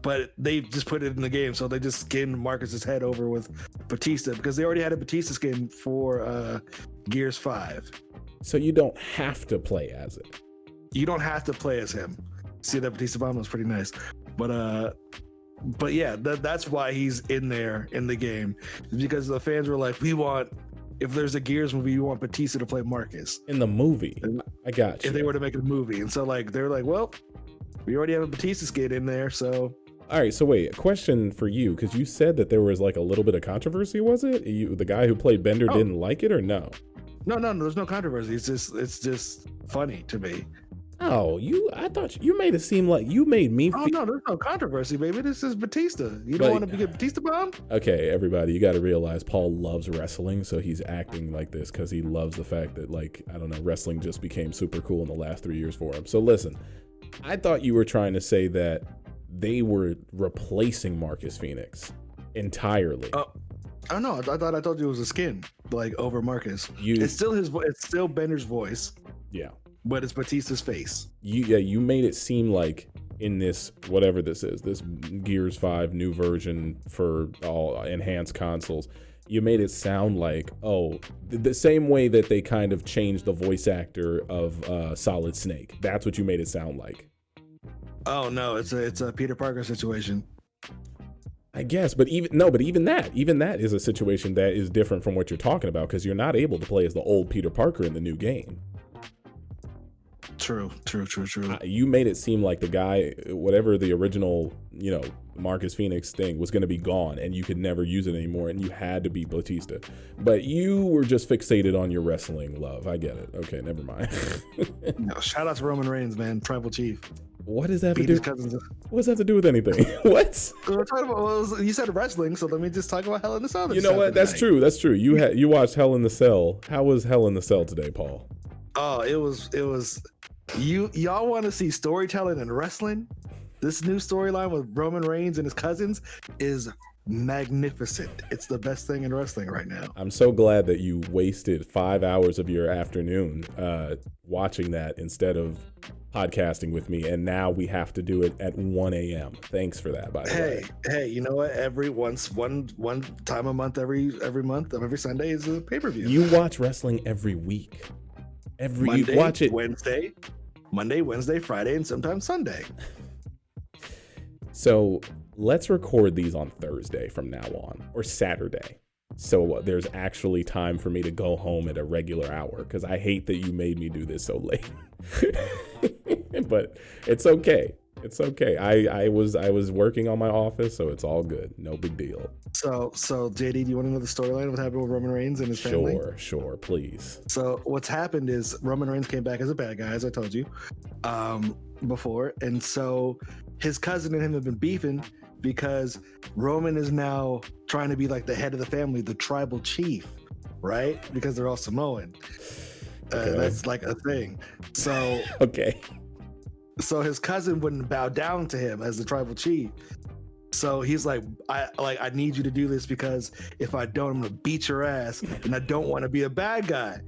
[SPEAKER 1] But they just put it in the game, so they just skinned Marcus's head over with Bautista, because they already had a Bautista skin for Gears 5.
[SPEAKER 2] So you don't have to play as it.
[SPEAKER 1] You don't have to play as him. See, that Bautista bomb was pretty nice, but yeah, that's why he's in there in the game, because the fans were like, if there's a Gears movie, you want Bautista to play Marcus
[SPEAKER 2] in the movie. I got you.
[SPEAKER 1] If they were to make a movie, and so like they're like, well, we already have a Bautista skin in there, so.
[SPEAKER 2] All right, so wait, a question for you, because you said that there was like a little bit of controversy, was it? The guy who played Bender didn't like it, or no? No,
[SPEAKER 1] there's no controversy. It's just funny to me.
[SPEAKER 2] Oh, I thought you made it seem like you made me.
[SPEAKER 1] No, there's no controversy, baby. This is Bautista. You don't want to get Bautista bombed?
[SPEAKER 2] Okay, everybody, you got to realize Paul loves wrestling, so he's acting like this because he loves the fact that, like, I don't know, wrestling just became super cool in the last 3 years for him. So listen, I thought you were trying to say that they were replacing Marcus Phoenix entirely.
[SPEAKER 1] Oh no, I thought I told you it was a skin, like, over Marcus. It's still it's still Bender's voice.
[SPEAKER 2] Yeah.
[SPEAKER 1] But it's Bautista's face.
[SPEAKER 2] You made it seem like in this, whatever this is, this Gears 5 new version for all enhanced consoles, you made it sound like, the same way that they kind of changed the voice actor of Solid Snake. That's what you made it sound like. Oh
[SPEAKER 1] no, it's a Peter Parker situation.
[SPEAKER 2] I guess, but even that is a situation that is different from what you're talking about, because you're not able to play as the old Peter Parker in the new game.
[SPEAKER 1] True.
[SPEAKER 2] You made it seem like the guy, whatever the original, Marcus Phoenix thing was going to be gone, and you could never use it anymore, and you had to be Bautista. But you were just fixated on your wrestling love. I get it. Okay, never mind.
[SPEAKER 1] No, shout out to Roman Reigns, man, Tribal Chief.
[SPEAKER 2] What does that have to do? What does that have to do with anything? What?
[SPEAKER 1] We're talking about, you said wrestling, so let me just talk about Hell in the Cell.
[SPEAKER 2] You know what? That's true. You watched Hell in the Cell. How was Hell in the Cell today, Paul?
[SPEAKER 1] Oh, it was. Y'all want to see storytelling and wrestling? This new storyline with Roman Reigns and his cousins is magnificent. It's the best thing in wrestling right now.
[SPEAKER 2] I'm so glad that you wasted 5 hours of your afternoon watching that instead of podcasting with me, and now we have to do it at 1 a.m. Thanks for that, by the way.
[SPEAKER 1] Hey, you know what? One time a month, every month, every Sunday is a pay-per-view.
[SPEAKER 2] You watch wrestling every week. You watch it
[SPEAKER 1] Monday, Wednesday, Friday, and sometimes Sunday.
[SPEAKER 2] So let's record these on Thursday from now on, or Saturday. So there's actually time for me to go home at a regular hour, because I hate that you made me do this so late. But it's okay. It's okay. I was working on my office, so it's all good. No big deal.
[SPEAKER 1] So JD, do you want to know the storyline of what happened with Roman Reigns and his family?
[SPEAKER 2] Sure, please.
[SPEAKER 1] So what's happened is Roman Reigns came back as a bad guy, as I told you before, and so his cousin and him have been beefing because Roman is now trying to be like the head of the family, the tribal chief, right? Because they're all Samoan.
[SPEAKER 2] Okay.
[SPEAKER 1] That's like a thing. So
[SPEAKER 2] okay.
[SPEAKER 1] So his cousin wouldn't bow down to him as the tribal chief. So he's like, I need you to do this, because if I don't, I'm gonna beat your ass, and I don't want to be a bad guy.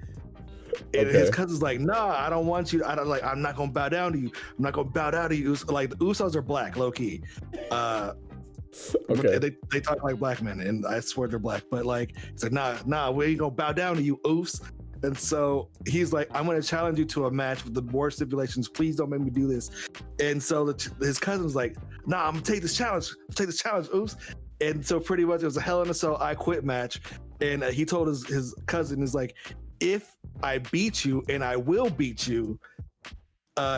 [SPEAKER 1] And his cousin's like, nah, I don't want you. I'm not gonna bow down to you. I'm not gonna bow down to you. Like the Usos are black, low key.
[SPEAKER 2] Okay.
[SPEAKER 1] They talk like black men, and I swear they're black. But like, it's like, nah, we ain't gonna bow down to you, Oos. And so he's like, I'm going to challenge you to a match with the more stipulations. Please don't make me do this. And so his cousin's like, nah, I'm going to take this challenge. Oops. And so pretty much it was a Hell in a Cell I Quit match. And he told his cousin, is like, if I beat you, and I will beat you,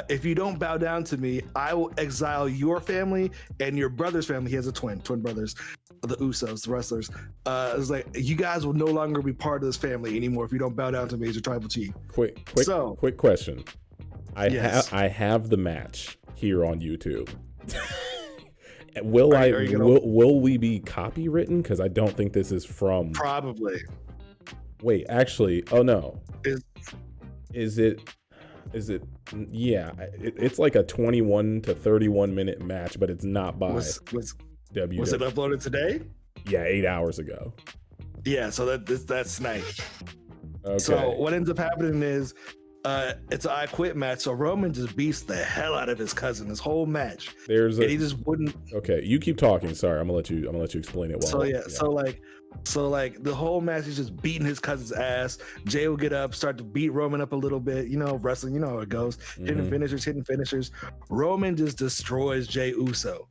[SPEAKER 1] if you don't bow down to me, I will exile your family and your brother's family. He has a twin brothers, the Usos, the wrestlers. It's like, you guys will no longer be part of this family anymore if you don't bow down to me as your tribal chief. Quick
[SPEAKER 2] question.
[SPEAKER 1] Yes.
[SPEAKER 2] I have the match here on YouTube. Will we be copywritten? Because I don't think this is from.
[SPEAKER 1] Probably.
[SPEAKER 2] Wait, actually, oh no. Is it? Yeah, it's like a 21 to 31 minute match, but it's not by
[SPEAKER 1] was
[SPEAKER 2] WWE.
[SPEAKER 1] Was it uploaded today?
[SPEAKER 2] Yeah, 8 hours ago.
[SPEAKER 1] Yeah, so that's nice.
[SPEAKER 2] Okay.
[SPEAKER 1] So what ends up happening is it's an I Quit match. So Roman just beats the hell out of his cousin this whole match. And he just wouldn't.
[SPEAKER 2] Okay, you keep talking. Sorry, I'm gonna let you explain it.
[SPEAKER 1] So the whole match is just beating his cousin's ass. Jay will get up, start to beat Roman up a little bit. You know, wrestling, you know how it goes. Hitting finishers. Roman just destroys Jay Uso.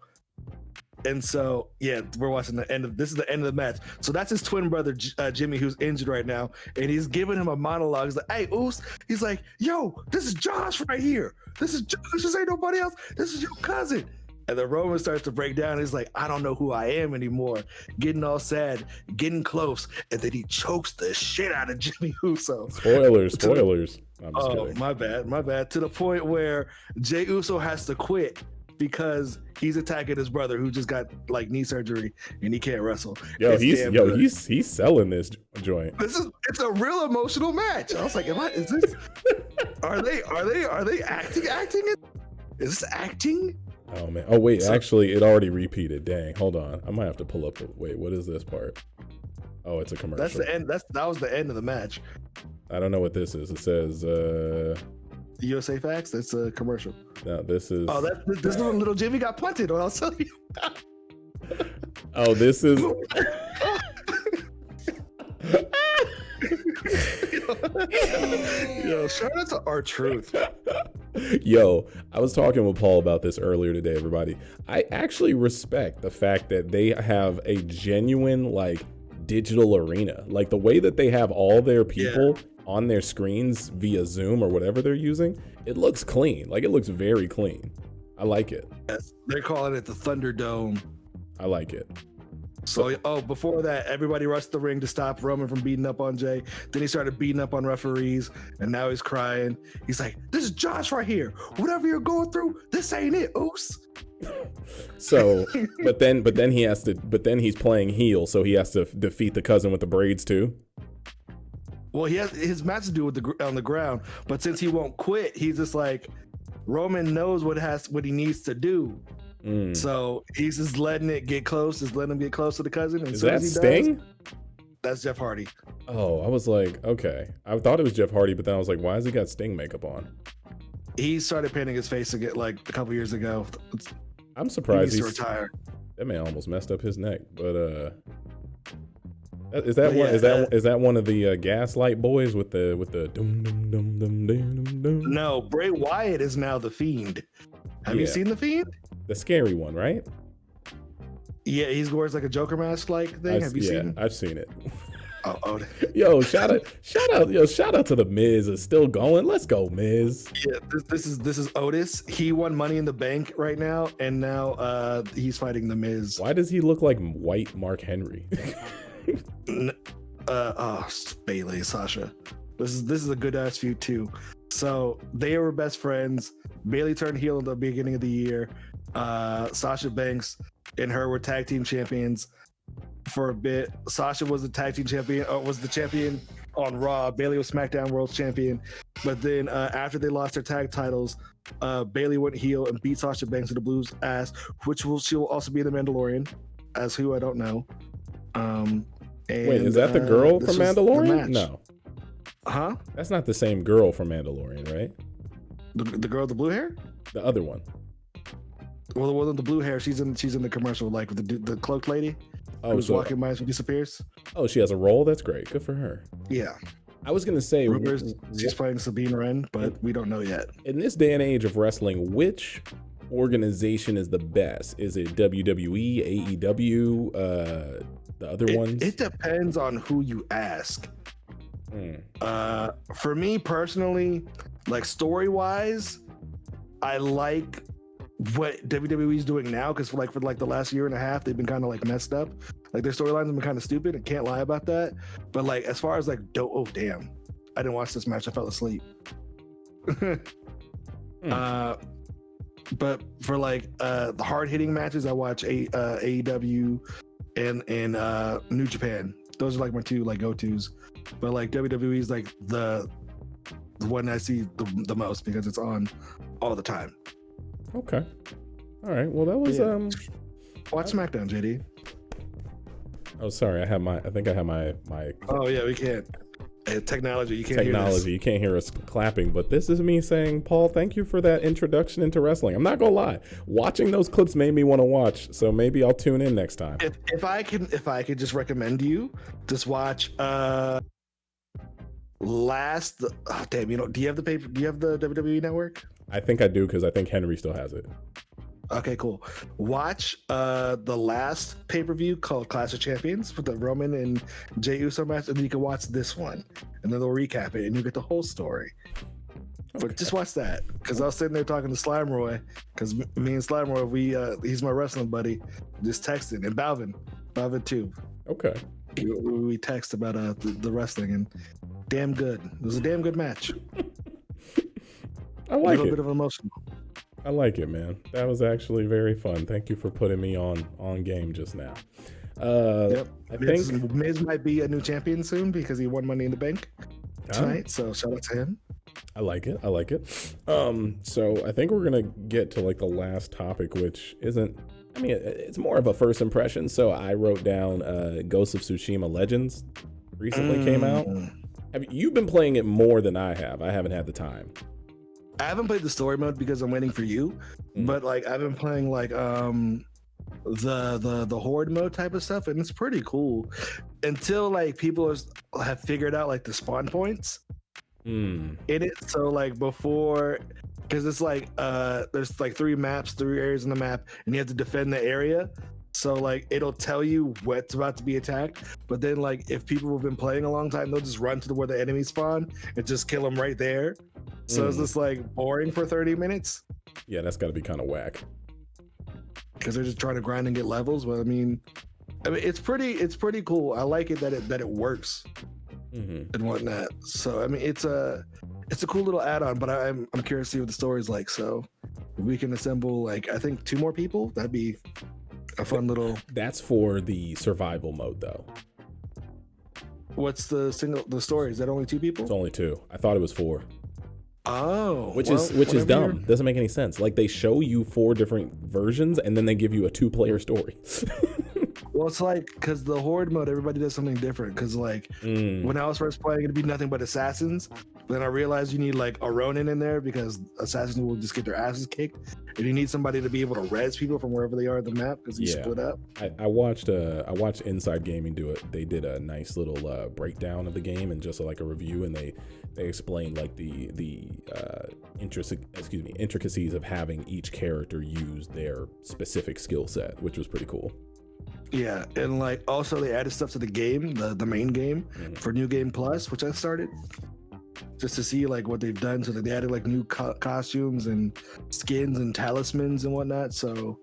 [SPEAKER 1] And so, yeah, we're watching this is the end of the match. So that's his twin brother, Jimmy, who's injured right now. And he's giving him a monologue. He's like, hey, Us. He's like, yo, this is Josh right here. This is Josh. This ain't nobody else. This is your cousin. And then Roman starts to break down. He's like, I don't know who I am anymore. Getting all sad, getting close. And then he chokes the shit out of Jimmy Uso.
[SPEAKER 2] Spoilers. I'm just
[SPEAKER 1] kidding.
[SPEAKER 2] Kidding.
[SPEAKER 1] My bad. To the point where Jey Uso has to quit because he's attacking his brother who just got like knee surgery and he can't wrestle.
[SPEAKER 2] He's selling this joint.
[SPEAKER 1] It's a real emotional match. I was like, are they acting it? Is this acting?
[SPEAKER 2] Oh man. Oh wait, actually it already repeated. Dang, hold on. I might have to pull up what is this part? Oh, it's a commercial.
[SPEAKER 1] That's the end. That was the end of the match.
[SPEAKER 2] I don't know what this is. It says
[SPEAKER 1] USA Facts. That's a commercial.
[SPEAKER 2] No, this is.
[SPEAKER 1] Oh, this little Jimmy got punted. What I'll tell you.
[SPEAKER 2] Oh, this is.
[SPEAKER 1] Yo, shout out to R-Truth.
[SPEAKER 2] Yo, I was talking with Paul about this earlier today, everybody. I actually respect the fact that they have a genuine like digital arena. Like the way that they have all their people on their screens via Zoom or whatever they're using, it looks clean. Like it looks very clean. I like it.
[SPEAKER 1] Yes, they're calling it the Thunderdome.
[SPEAKER 2] I like it.
[SPEAKER 1] So, before that, everybody rushed the ring to stop Roman from beating up on Jay. Then he started beating up on referees, and now he's crying. He's like, "This is Josh right here. Whatever you're going through, this ain't it, Oos."
[SPEAKER 2] So, but then he's playing heel, so he has to defeat the cousin with the braids too.
[SPEAKER 1] Well, he has his match to do with on the ground, but since he won't quit, he's just like Roman knows what he needs to do. So he's just letting it get close, just letting him get close to the cousin. And
[SPEAKER 2] is that Sting?
[SPEAKER 1] That's Jeff Hardy.
[SPEAKER 2] Oh, I was like, okay. I thought it was Jeff Hardy, but then I was like, why has he got Sting makeup on?
[SPEAKER 1] He started painting his face again like a couple years ago.
[SPEAKER 2] I'm surprised
[SPEAKER 1] he needs to retire.
[SPEAKER 2] That man almost messed up his neck, but is that one of the Gaslight boys with the dum dum dum dum dum dum?
[SPEAKER 1] No, Bray Wyatt is now the Fiend. Have you seen the Fiend?
[SPEAKER 2] The scary one, right?
[SPEAKER 1] Yeah, he wears like a Joker mask like thing. Have you seen it?
[SPEAKER 2] I've seen it.
[SPEAKER 1] Oh.
[SPEAKER 2] Yo, shout out to the Miz. Is still going. Let's go, Miz.
[SPEAKER 1] Yeah, this is Otis. He won Money in the Bank right now, and now he's fighting the Miz.
[SPEAKER 2] Why does he look like white Mark Henry?
[SPEAKER 1] Bailey, Sasha. This is a good ass feud too. So they were best friends. Bailey turned heel in the beginning of the year. Sasha Banks and her were tag team champions for a bit. Sasha was the tag team champion, was the champion on Raw. Bailey was SmackDown World Champion. But then after they lost their tag titles, Bailey went heel and beat Sasha Banks to the Blues ass, she will also be the Mandalorian. As who, I don't know.
[SPEAKER 2] Wait, is that the girl from Mandalorian? No.
[SPEAKER 1] Huh?
[SPEAKER 2] That's not the same girl from Mandalorian, right?
[SPEAKER 1] The girl with the blue hair?
[SPEAKER 2] The other one.
[SPEAKER 1] Well, the one with the blue hair, she's in the commercial, like with the cloaked lady. Who's walking by and she disappears.
[SPEAKER 2] Oh, she has a role? That's great. Good for her.
[SPEAKER 1] Yeah.
[SPEAKER 2] I was gonna say
[SPEAKER 1] she's playing Sabine Wren, but we don't know yet.
[SPEAKER 2] In this day and age of wrestling, which organization is the best? Is it WWE, AEW, the other ones?
[SPEAKER 1] It depends on who you ask. For me personally, like story-wise, I like what WWE is doing now, because for the last year and a half, they've been kind of like messed up. Like their storylines have been kind of stupid. I can't lie about that. But like as far as like, oh damn, I didn't watch this match. I fell asleep. But for like the hard hitting matches, I watch AEW and New Japan. Those are like my two like go tos. But like WWE is like the one I see the most because it's on all the time.
[SPEAKER 2] Okay. All right. Well, that was
[SPEAKER 1] Watch SmackDown, JD.
[SPEAKER 2] Oh, sorry. I think I have my.
[SPEAKER 1] Oh yeah, we can't. Technology. You can't.
[SPEAKER 2] Technology. You can't hear us clapping. But this is me saying, Paul, thank you for that introduction into wrestling. I'm not gonna lie. Watching those clips made me want to watch. So maybe I'll tune in next time.
[SPEAKER 1] If I could just recommend you, just watch. Do you have the paper? Do you have the WWE Network?
[SPEAKER 2] I think I do, because I think Henry still has it.
[SPEAKER 1] Okay, cool. Watch the last pay-per-view called Clash of Champions with the Roman and Jey Uso match, and then you can watch this one, and then they'll recap it, and you get the whole story. Okay. But just watch that, because I was sitting there talking to Slime Roy, because me and Slime Roy, he's my wrestling buddy, just texting, and Balvin too.
[SPEAKER 2] Okay.
[SPEAKER 1] We text about the wrestling, and damn good. It was a damn good match.
[SPEAKER 2] I like it.
[SPEAKER 1] A little bit of emotional.
[SPEAKER 2] I like it, man. That was actually very fun. Thank you for putting me on game just now.
[SPEAKER 1] Yep.
[SPEAKER 2] I think
[SPEAKER 1] Miz might be a new champion soon because he won Money in the Bank tonight. So shout out to him.
[SPEAKER 2] I like it. So I think we're gonna get to like the last topic, which isn't. I mean, it's more of a first impression. So I wrote down Ghost of Tsushima Legends recently came out. You've been playing it more than I have. I haven't had the time.
[SPEAKER 1] I haven't played the story mode because I'm waiting for you, but like I've been playing like the horde mode type of stuff, and it's pretty cool until like people have figured out like the spawn points in it. So like before, because it's like there's like three areas in the map, and you have to defend the area. So like it'll tell you what's about to be attacked, but then like if people have been playing a long time, they'll just run to where the enemies spawn and just kill them right there. So it's just like boring for 30 minutes.
[SPEAKER 2] Yeah, that's got to be kind of whack.
[SPEAKER 1] Because they're just trying to grind and get levels. But I mean, it's pretty cool. I like it that it works and whatnot. So I mean, it's a cool little add-on. But I'm curious to see what the story's like. So if we can assemble like I think 2 more people, that'd be a fun little.
[SPEAKER 2] That's for the survival mode, though.
[SPEAKER 1] What's the story? Is that only 2 people?
[SPEAKER 2] It's only 2. I thought it was 4.
[SPEAKER 1] Oh,
[SPEAKER 2] which is dumb. Doesn't make any sense. Like, they show you 4 different versions and then they give you a 2-player story.
[SPEAKER 1] Well, it's like, because the horde mode, everybody does something different. Because like when I was first playing, it'd be nothing but assassins. But then I realized you need like a Ronin in there because assassins will just get their asses kicked, and you need somebody to be able to res people from wherever they are on the map because you split up.
[SPEAKER 2] I watched Inside Gaming do it. They did a nice little breakdown of the game and just like a review, and they explained like the intricacies of having each character use their specific skill set, which was pretty cool.
[SPEAKER 1] Yeah, and like also they added stuff to the game, the main game for New Game Plus, which I started just to see like what they've done. So that they added like new costumes and skins and talismans and whatnot. So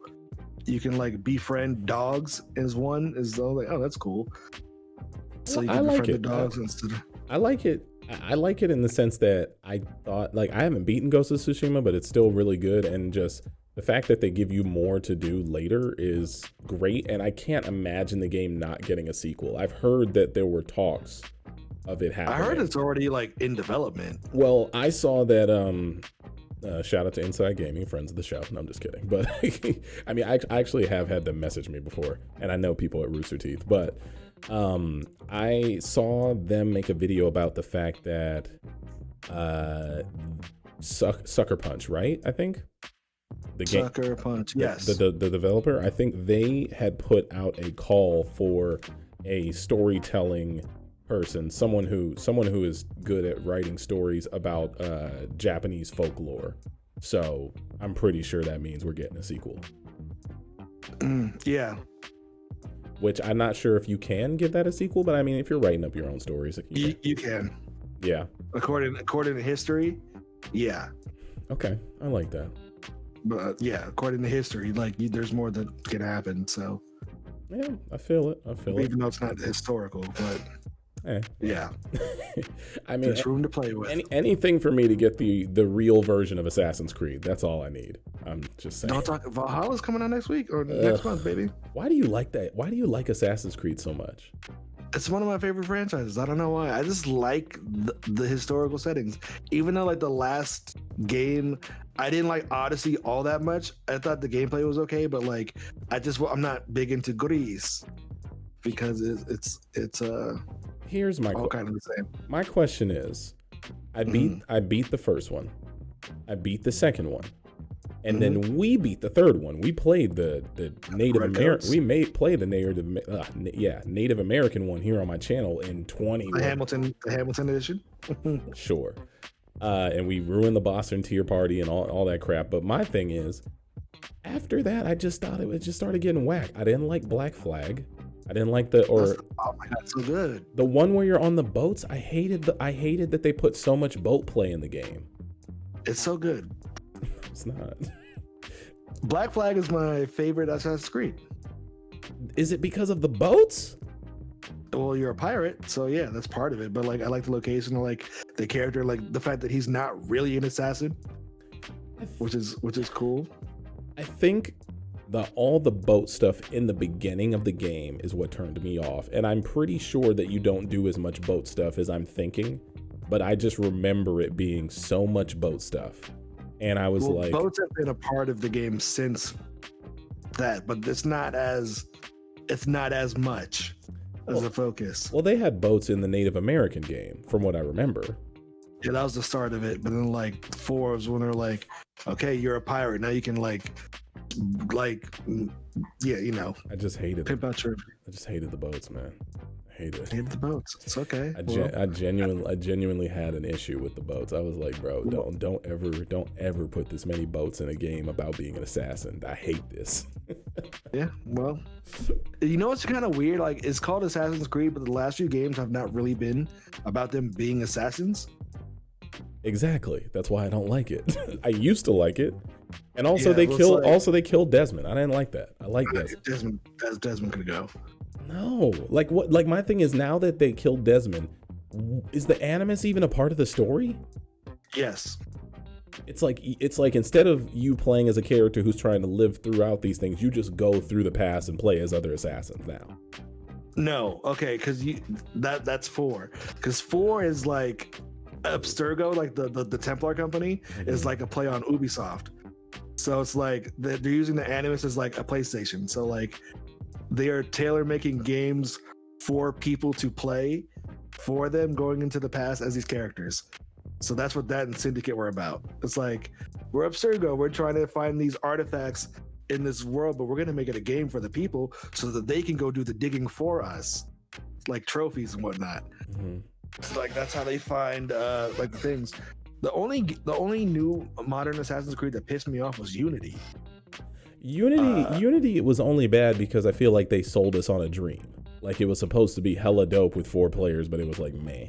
[SPEAKER 1] you can like befriend dogs as one. As though like, oh, that's cool. So you can befriend the dogs instead of...
[SPEAKER 2] I like it. I like it in the sense that I thought, like, I haven't beaten Ghost of Tsushima, but it's still really good, and just the fact that they give you more to do later is great, and I can't imagine the game not getting a sequel. I've heard that there were talks of it happening.
[SPEAKER 1] I heard it's already like in development.
[SPEAKER 2] Well, I saw that shout out to Inside Gaming, friends of the show. No, I'm just kidding. But I mean, I actually have had them message me before, and I know people at Rooster Teeth, but I saw them make a video about the fact that Sucker Punch, right? I think the game
[SPEAKER 1] Sucker Punch, yes.
[SPEAKER 2] The developer, I think they had put out a call for a storytelling person, someone who is good at writing stories about Japanese folklore. So I'm pretty sure that means we're getting a sequel.
[SPEAKER 1] Yeah.
[SPEAKER 2] Which I'm not sure if you can give that a sequel, but I mean, if you're writing up your own stories, like
[SPEAKER 1] you can.
[SPEAKER 2] Yeah.
[SPEAKER 1] According to history, yeah.
[SPEAKER 2] Okay, I like that.
[SPEAKER 1] But yeah, according to history, like there's more that can happen. So
[SPEAKER 2] yeah, I feel it.
[SPEAKER 1] Even though it's not historical, but yeah.
[SPEAKER 2] I mean,
[SPEAKER 1] there's room to play with.
[SPEAKER 2] Anything for me to get the real version of Assassin's Creed. That's all I need. I'm just saying.
[SPEAKER 1] Don't talk. Valhalla's coming out next week or next month, baby.
[SPEAKER 2] Why do you like that? Why do you like Assassin's Creed so much?
[SPEAKER 1] It's one of my favorite franchises. I don't know why. I just like the historical settings. Even though like the last game, I didn't like Odyssey all that much. I thought the gameplay was okay, but like I'm not big into Greece because it's
[SPEAKER 2] Here's my
[SPEAKER 1] all kind of the same.
[SPEAKER 2] My question is, I beat the first one, I beat the second one, and then we beat the third one. We played the Native American. We played the Native American one here on my channel in 20.
[SPEAKER 1] The Hamilton edition.
[SPEAKER 2] Sure. And we ruined the Boston Tier Party and all that crap. But my thing is, after that, I just thought it just started getting whack. I didn't like Black Flag. I didn't like
[SPEAKER 1] oh my god, so good.
[SPEAKER 2] The one where you're on the boats. I hated that they put so much boat play in the game.
[SPEAKER 1] It's so good.
[SPEAKER 2] It's not.
[SPEAKER 1] Black Flag is my favorite Assassin's Creed.
[SPEAKER 2] Is it because of the boats?
[SPEAKER 1] Well, you're a pirate, so yeah, that's part of it. But like, I like the location, I like the character, like the fact that he's not really an assassin, which is cool.
[SPEAKER 2] I think all the boat stuff in the beginning of the game is what turned me off, and I'm pretty sure that you don't do as much boat stuff as I'm thinking, but I just remember it being so much boat stuff, and I was like,
[SPEAKER 1] boats have been a part of the game since that, but it's not as much as a focus.
[SPEAKER 2] Well, they had boats in the Native American game, from what I remember.
[SPEAKER 1] Yeah, that was the start of it, but then like 4 is when they're like, okay, you're a pirate now, you can like yeah, you know.
[SPEAKER 2] I just hated
[SPEAKER 1] pimp out your.
[SPEAKER 2] I just hated the boats, man. I hated
[SPEAKER 1] the boats. It's okay.
[SPEAKER 2] I genuinely had an issue with the boats. I was like, bro, don't ever put this many boats in a game about being an assassin. I hate this.
[SPEAKER 1] Yeah, well, you know what's kind of weird? Like, it's called Assassin's Creed, but the last few games have not really been about them being assassins.
[SPEAKER 2] Exactly. That's why I don't like it. I used to like it. And also they killed Desmond. I didn't like that. I like Desmond.
[SPEAKER 1] Desmond could go.
[SPEAKER 2] No. Like what, like my thing is, now that they killed Desmond, is the Animus even a part of the story?
[SPEAKER 1] Yes.
[SPEAKER 2] It's like instead of you playing as a character who's trying to live throughout these things, you just go through the past and play as other assassins now.
[SPEAKER 1] No, okay, because that's 4. Because 4 is like Abstergo, like the Templar company, is like a play on Ubisoft. So it's like they're using the Animus as like a PlayStation. So like they are tailor making games for people to play for them going into the past as these characters. So that's what that and Syndicate were about. It's like, we're Abstergo, we're trying to find these artifacts in this world, but we're going to make it a game for the people so that they can go do the digging for us, like trophies and whatnot. So like that's how they find like the things. The only new modern Assassin's Creed that pissed me off was Unity.
[SPEAKER 2] Unity was only bad because I feel like they sold us on a dream. Like it was supposed to be hella dope with 4 players, but it was like, meh.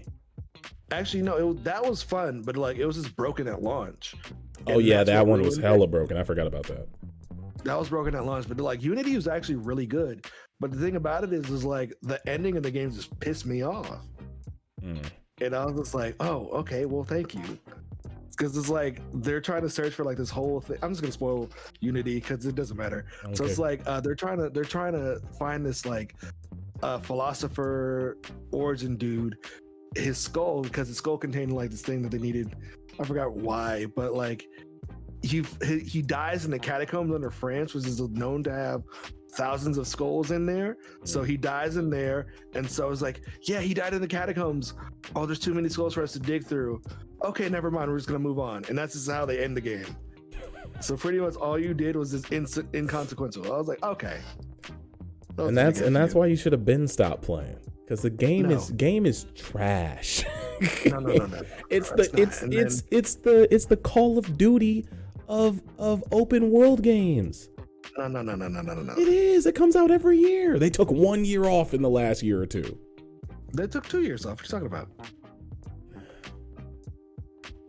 [SPEAKER 1] Actually, no, that was fun, but like it was just broken at launch.
[SPEAKER 2] Oh yeah, that one was hella broken. I forgot about that.
[SPEAKER 1] That was broken at launch, but like Unity was actually really good. But the thing about it is like the ending of the game just pissed me off. And I was just like, oh, okay, well, thank you. Because it's like they're trying to search for like this whole thing. I'm just gonna spoil Unity because it doesn't matter. Okay. So it's like they're trying to find this like philosopher origin dude, his skull, because his skull contained like this thing that they needed. I forgot why, but like he dies in the catacombs under France, which is known to have thousands of skulls in there. So he dies in there, and so it's like, yeah, he died in the catacombs. Oh, there's too many skulls for us to dig through. Okay, never mind. We're just gonna move on, and that's just how they end the game. So pretty much all you did was just inconsequential. I was like, okay.
[SPEAKER 2] And that's why you should have been stopped playing, because the game is trash.
[SPEAKER 1] No.
[SPEAKER 2] It's the Call of Duty of open world games.
[SPEAKER 1] No.
[SPEAKER 2] It is. It comes out every year. They took 1 year off in the last year or 2.
[SPEAKER 1] They took 2 years off. What are you talking about?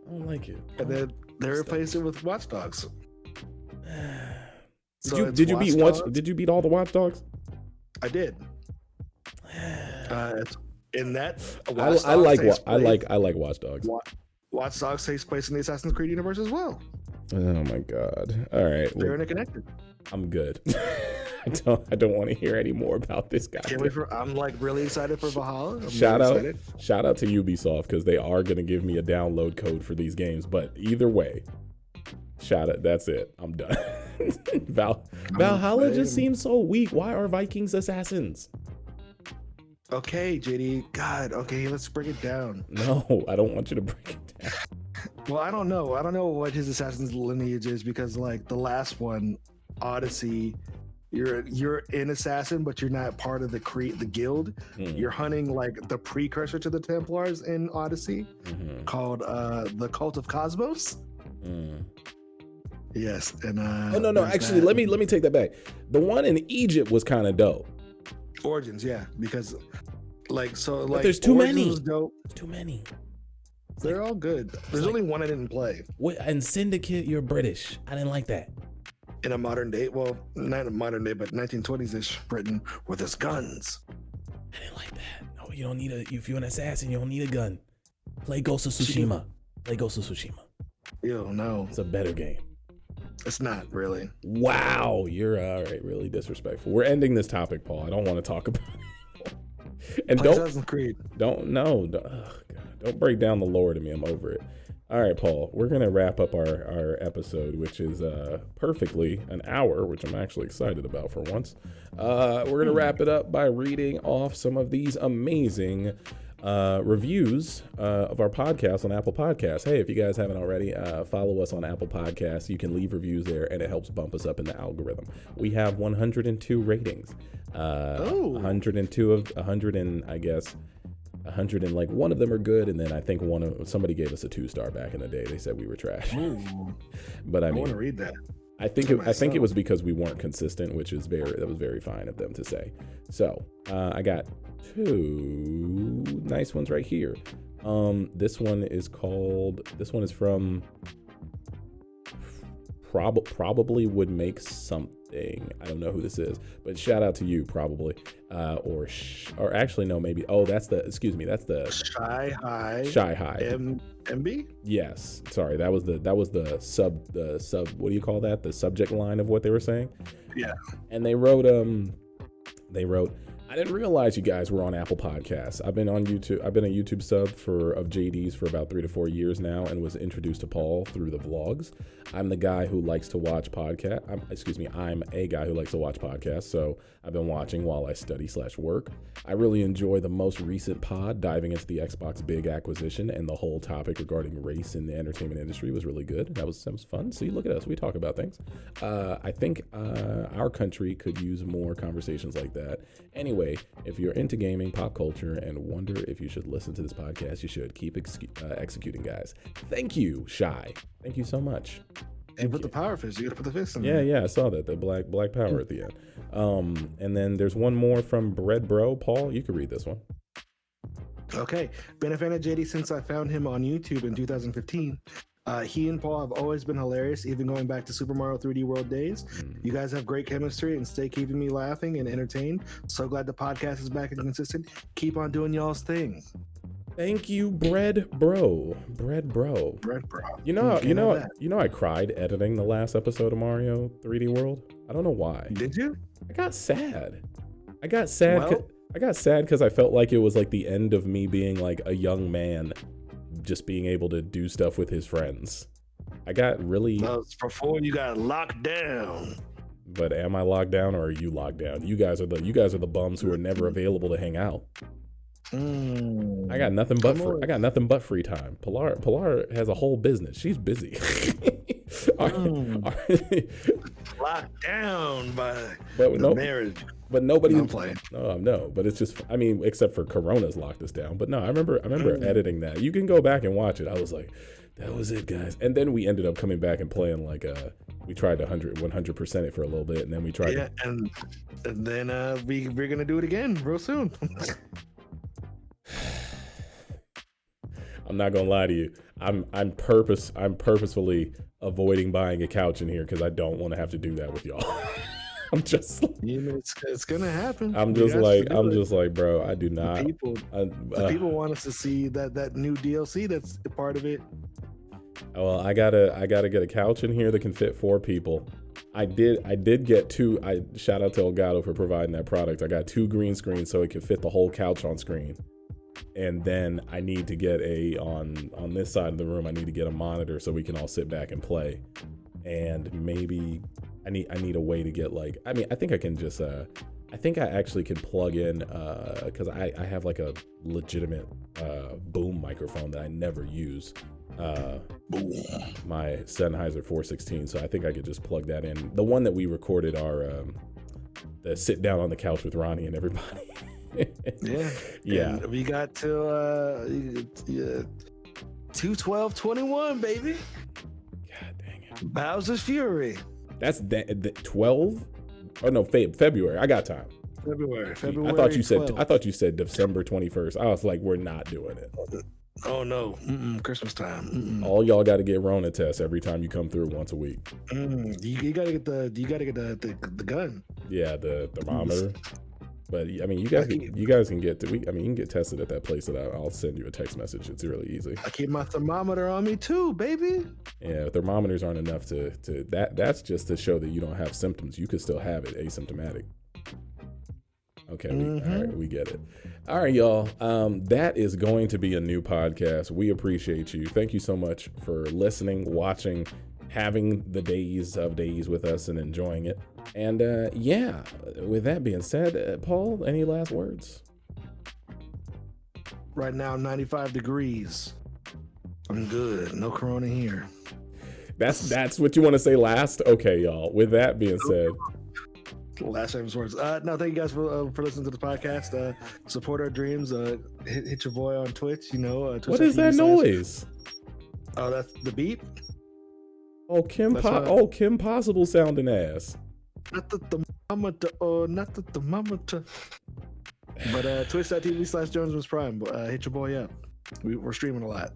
[SPEAKER 2] I don't like it.
[SPEAKER 1] And then they replaced it with Watch Dogs.
[SPEAKER 2] Did you beat all the Watch Dogs?
[SPEAKER 1] I did. In that,
[SPEAKER 2] I like Watch Dogs.
[SPEAKER 1] Watch Dogs takes place in the Assassin's Creed universe as well.
[SPEAKER 2] Oh my god! All right,
[SPEAKER 1] they're interconnected.
[SPEAKER 2] I'm good. I don't want to hear any more about this guy.
[SPEAKER 1] I'm like really excited for Valhalla.
[SPEAKER 2] Shout out to Ubisoft, because they are going to give me a download code for these games. But either way, shout out. That's it. I'm done. Valhalla just seems so weak. Why are Vikings assassins?
[SPEAKER 1] Okay, JD. God. Okay, let's break it down.
[SPEAKER 2] No, I don't want you to break it down.
[SPEAKER 1] Well, I don't know. I don't know what his assassin's lineage is, because like the last one, Odyssey, you're an assassin, but you're not part of the guild. You're hunting like the precursor to the Templars in Odyssey, called the Cult of Cosmos. Yes, and
[SPEAKER 2] no. Actually, let me take that back. The one in Egypt was kind of dope.
[SPEAKER 1] Origins, yeah, because like
[SPEAKER 2] but there's too many.
[SPEAKER 1] Dope.
[SPEAKER 2] Too many.
[SPEAKER 1] They're all good. There's only one I didn't play.
[SPEAKER 2] And Syndicate, you're British. I didn't like that.
[SPEAKER 1] In a modern day, well, not a modern day, but 1920s-ish Britain with his guns.
[SPEAKER 2] I didn't like that. No, you don't need if you're an assassin, you don't need a gun. Play Ghost of Tsushima.
[SPEAKER 1] Ew, no.
[SPEAKER 2] It's a better game.
[SPEAKER 1] It's not really.
[SPEAKER 2] Wow, you're all right. Really disrespectful. We're ending this topic, Paul. I don't want to talk about it. And
[SPEAKER 1] Assassin's Creed.
[SPEAKER 2] Don't break down the lore to me. I'm over it. All right, Paul, we're going to wrap up our episode, which is perfectly an hour, which I'm actually excited about for once. We're going to wrap it up by reading off some of these amazing reviews of our podcast on Apple Podcasts. Hey, if you guys haven't already, follow us on Apple Podcasts. You can leave reviews there, and it helps bump us up in the algorithm. We have 102 ratings. 102 of 100, and I guess 100 and like one of them are good, and then I think somebody gave us a 2-star back in the day. They said we were trash. But I want
[SPEAKER 1] to read that.
[SPEAKER 2] I think it was because we weren't consistent, which is that was very fine of them to say. So I got 2 nice ones right here. This one is from probably would make something. I don't know who this is, but shout out to you, probably. Or actually no, maybe. Oh, that's the Shy High MB. Yes, sorry, that was the sub. What do you call that? The subject line of what they were saying.
[SPEAKER 1] Yeah.
[SPEAKER 2] And they wrote I didn't realize you guys were on Apple Podcasts. I've been on YouTube. I've been a YouTube sub of JD's for about 3 to 4 years now, and was introduced to Paul through the vlogs. I'm the guy who likes to watch podcasts. I'm a guy who likes to watch podcasts. So I've been watching while I study/work. I really enjoy the most recent pod, diving into the Xbox big acquisition, and the whole topic regarding race in the entertainment industry was really good. That was fun. See, look at us. We talk about things. I think our country could use more conversations like that. Anyway, if you're into gaming, pop culture, and wonder if you should listen to this podcast, you should. Keep executing, guys. Thank you, Shy. Thank you so much.
[SPEAKER 1] And put the power fist. You gotta put the fist in
[SPEAKER 2] there.
[SPEAKER 1] there.
[SPEAKER 2] Yeah, I saw that. The black power at the end. And then there's one more from Bread Bro. Paul, you can read this one.
[SPEAKER 1] Okay. Been a fan of JD since I found him on YouTube in 2015. He and Paul have always been hilarious, even going back to Super Mario 3D World days. You guys have great chemistry and stay keeping me laughing and entertained. So glad the podcast is back and consistent. Keep on doing y'all's thing.
[SPEAKER 2] Thank you, Bread Bro. You know, I cried editing the last episode of Mario 3D World. I don't know why.
[SPEAKER 1] Did you?
[SPEAKER 2] I got sad because I felt like it was like the end of me being like a young man, just being able to do stuff with his friends. I got really.
[SPEAKER 1] That was before you got locked down.
[SPEAKER 2] But am I locked down or are you locked down? You guys are the bums who are never available to hang out. I got nothing but free time. Pilar has a whole business. She's busy.
[SPEAKER 1] Locked down by marriage.
[SPEAKER 2] But nobody.
[SPEAKER 1] I'm playing.
[SPEAKER 2] No, but it's just. I mean, except for Corona's locked us down. But no, I remember editing that. You can go back and watch it. I was like, that was it, guys. And then we ended up coming back and playing like we tried to 100% it for a little bit, and then we tried.
[SPEAKER 1] Yeah, and then we're gonna do it again real soon.
[SPEAKER 2] I'm not gonna lie to you. I'm purposefully avoiding buying a couch in here because I don't want to have to do that with y'all. I'm just like,
[SPEAKER 1] it's gonna happen.
[SPEAKER 2] I'm just like, bro, I do not.
[SPEAKER 1] The people want us to see that new DLC that's a part of it.
[SPEAKER 2] Well, I gotta get a couch in here that can fit 4 people. I did get 2. I shout out to Elgato for providing that product. I got 2 green screens so it could fit the whole couch on screen. And then I need to get on this side of the room, I need to get a monitor so we can all sit back and play. And maybe I need a way to get I think I can just I think I actually can plug in because I have like a legitimate boom microphone that I never use. My Sennheiser 416, so I think I could just plug that in. The one that we recorded the sit down on the couch with Ronnie and everybody. Yeah.
[SPEAKER 1] And we got till 2/12/21, baby.
[SPEAKER 2] God dang it.
[SPEAKER 1] Bowser's Fury.
[SPEAKER 2] That's the 12? Oh no, February. I got time.
[SPEAKER 1] February.
[SPEAKER 2] I thought you said December 21st. I was like, we're not doing it.
[SPEAKER 1] Oh no, Christmas time.
[SPEAKER 2] All y'all got to get Rona tests every time you come through once a week.
[SPEAKER 1] You gotta get the gun.
[SPEAKER 2] Yeah, the thermometer. But I mean, you guys can get you can get tested at that place that I'll send you a text message. It's really easy.
[SPEAKER 1] I keep my thermometer on me too, baby.
[SPEAKER 2] Yeah, thermometers aren't enough to that's just to show that you don't have symptoms. You could still have it asymptomatic. Okay, all right, we get it. All right, y'all. That is going to be a new podcast. We appreciate you. Thank you so much for listening, watching, having the days of days with us and enjoying it. And yeah, with that being said, Paul, any last words?
[SPEAKER 1] Right now, 95 degrees. I'm good. No corona here.
[SPEAKER 2] That's what you want to say last? Okay, y'all. With that being said.
[SPEAKER 1] Last famous words. No, thank you guys for listening to the podcast. Support our dreams. Hit your boy on Twitch. Twitch.
[SPEAKER 2] What is that noise?
[SPEAKER 1] Oh, that's the beep.
[SPEAKER 2] Oh, Kim Possible sounding ass.
[SPEAKER 1] Not the thermometer. Not the thermometer. But twitch.tv/Jonesman's Prime. Hit your boy up. We're streaming a lot.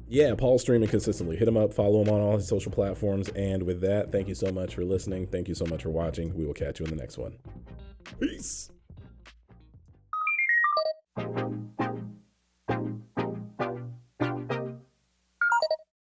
[SPEAKER 2] Yeah, Paul's streaming consistently. Hit him up, follow him on all his social platforms. And with that, thank you so much for listening. Thank you so much for watching. We will catch you in the next one. Peace.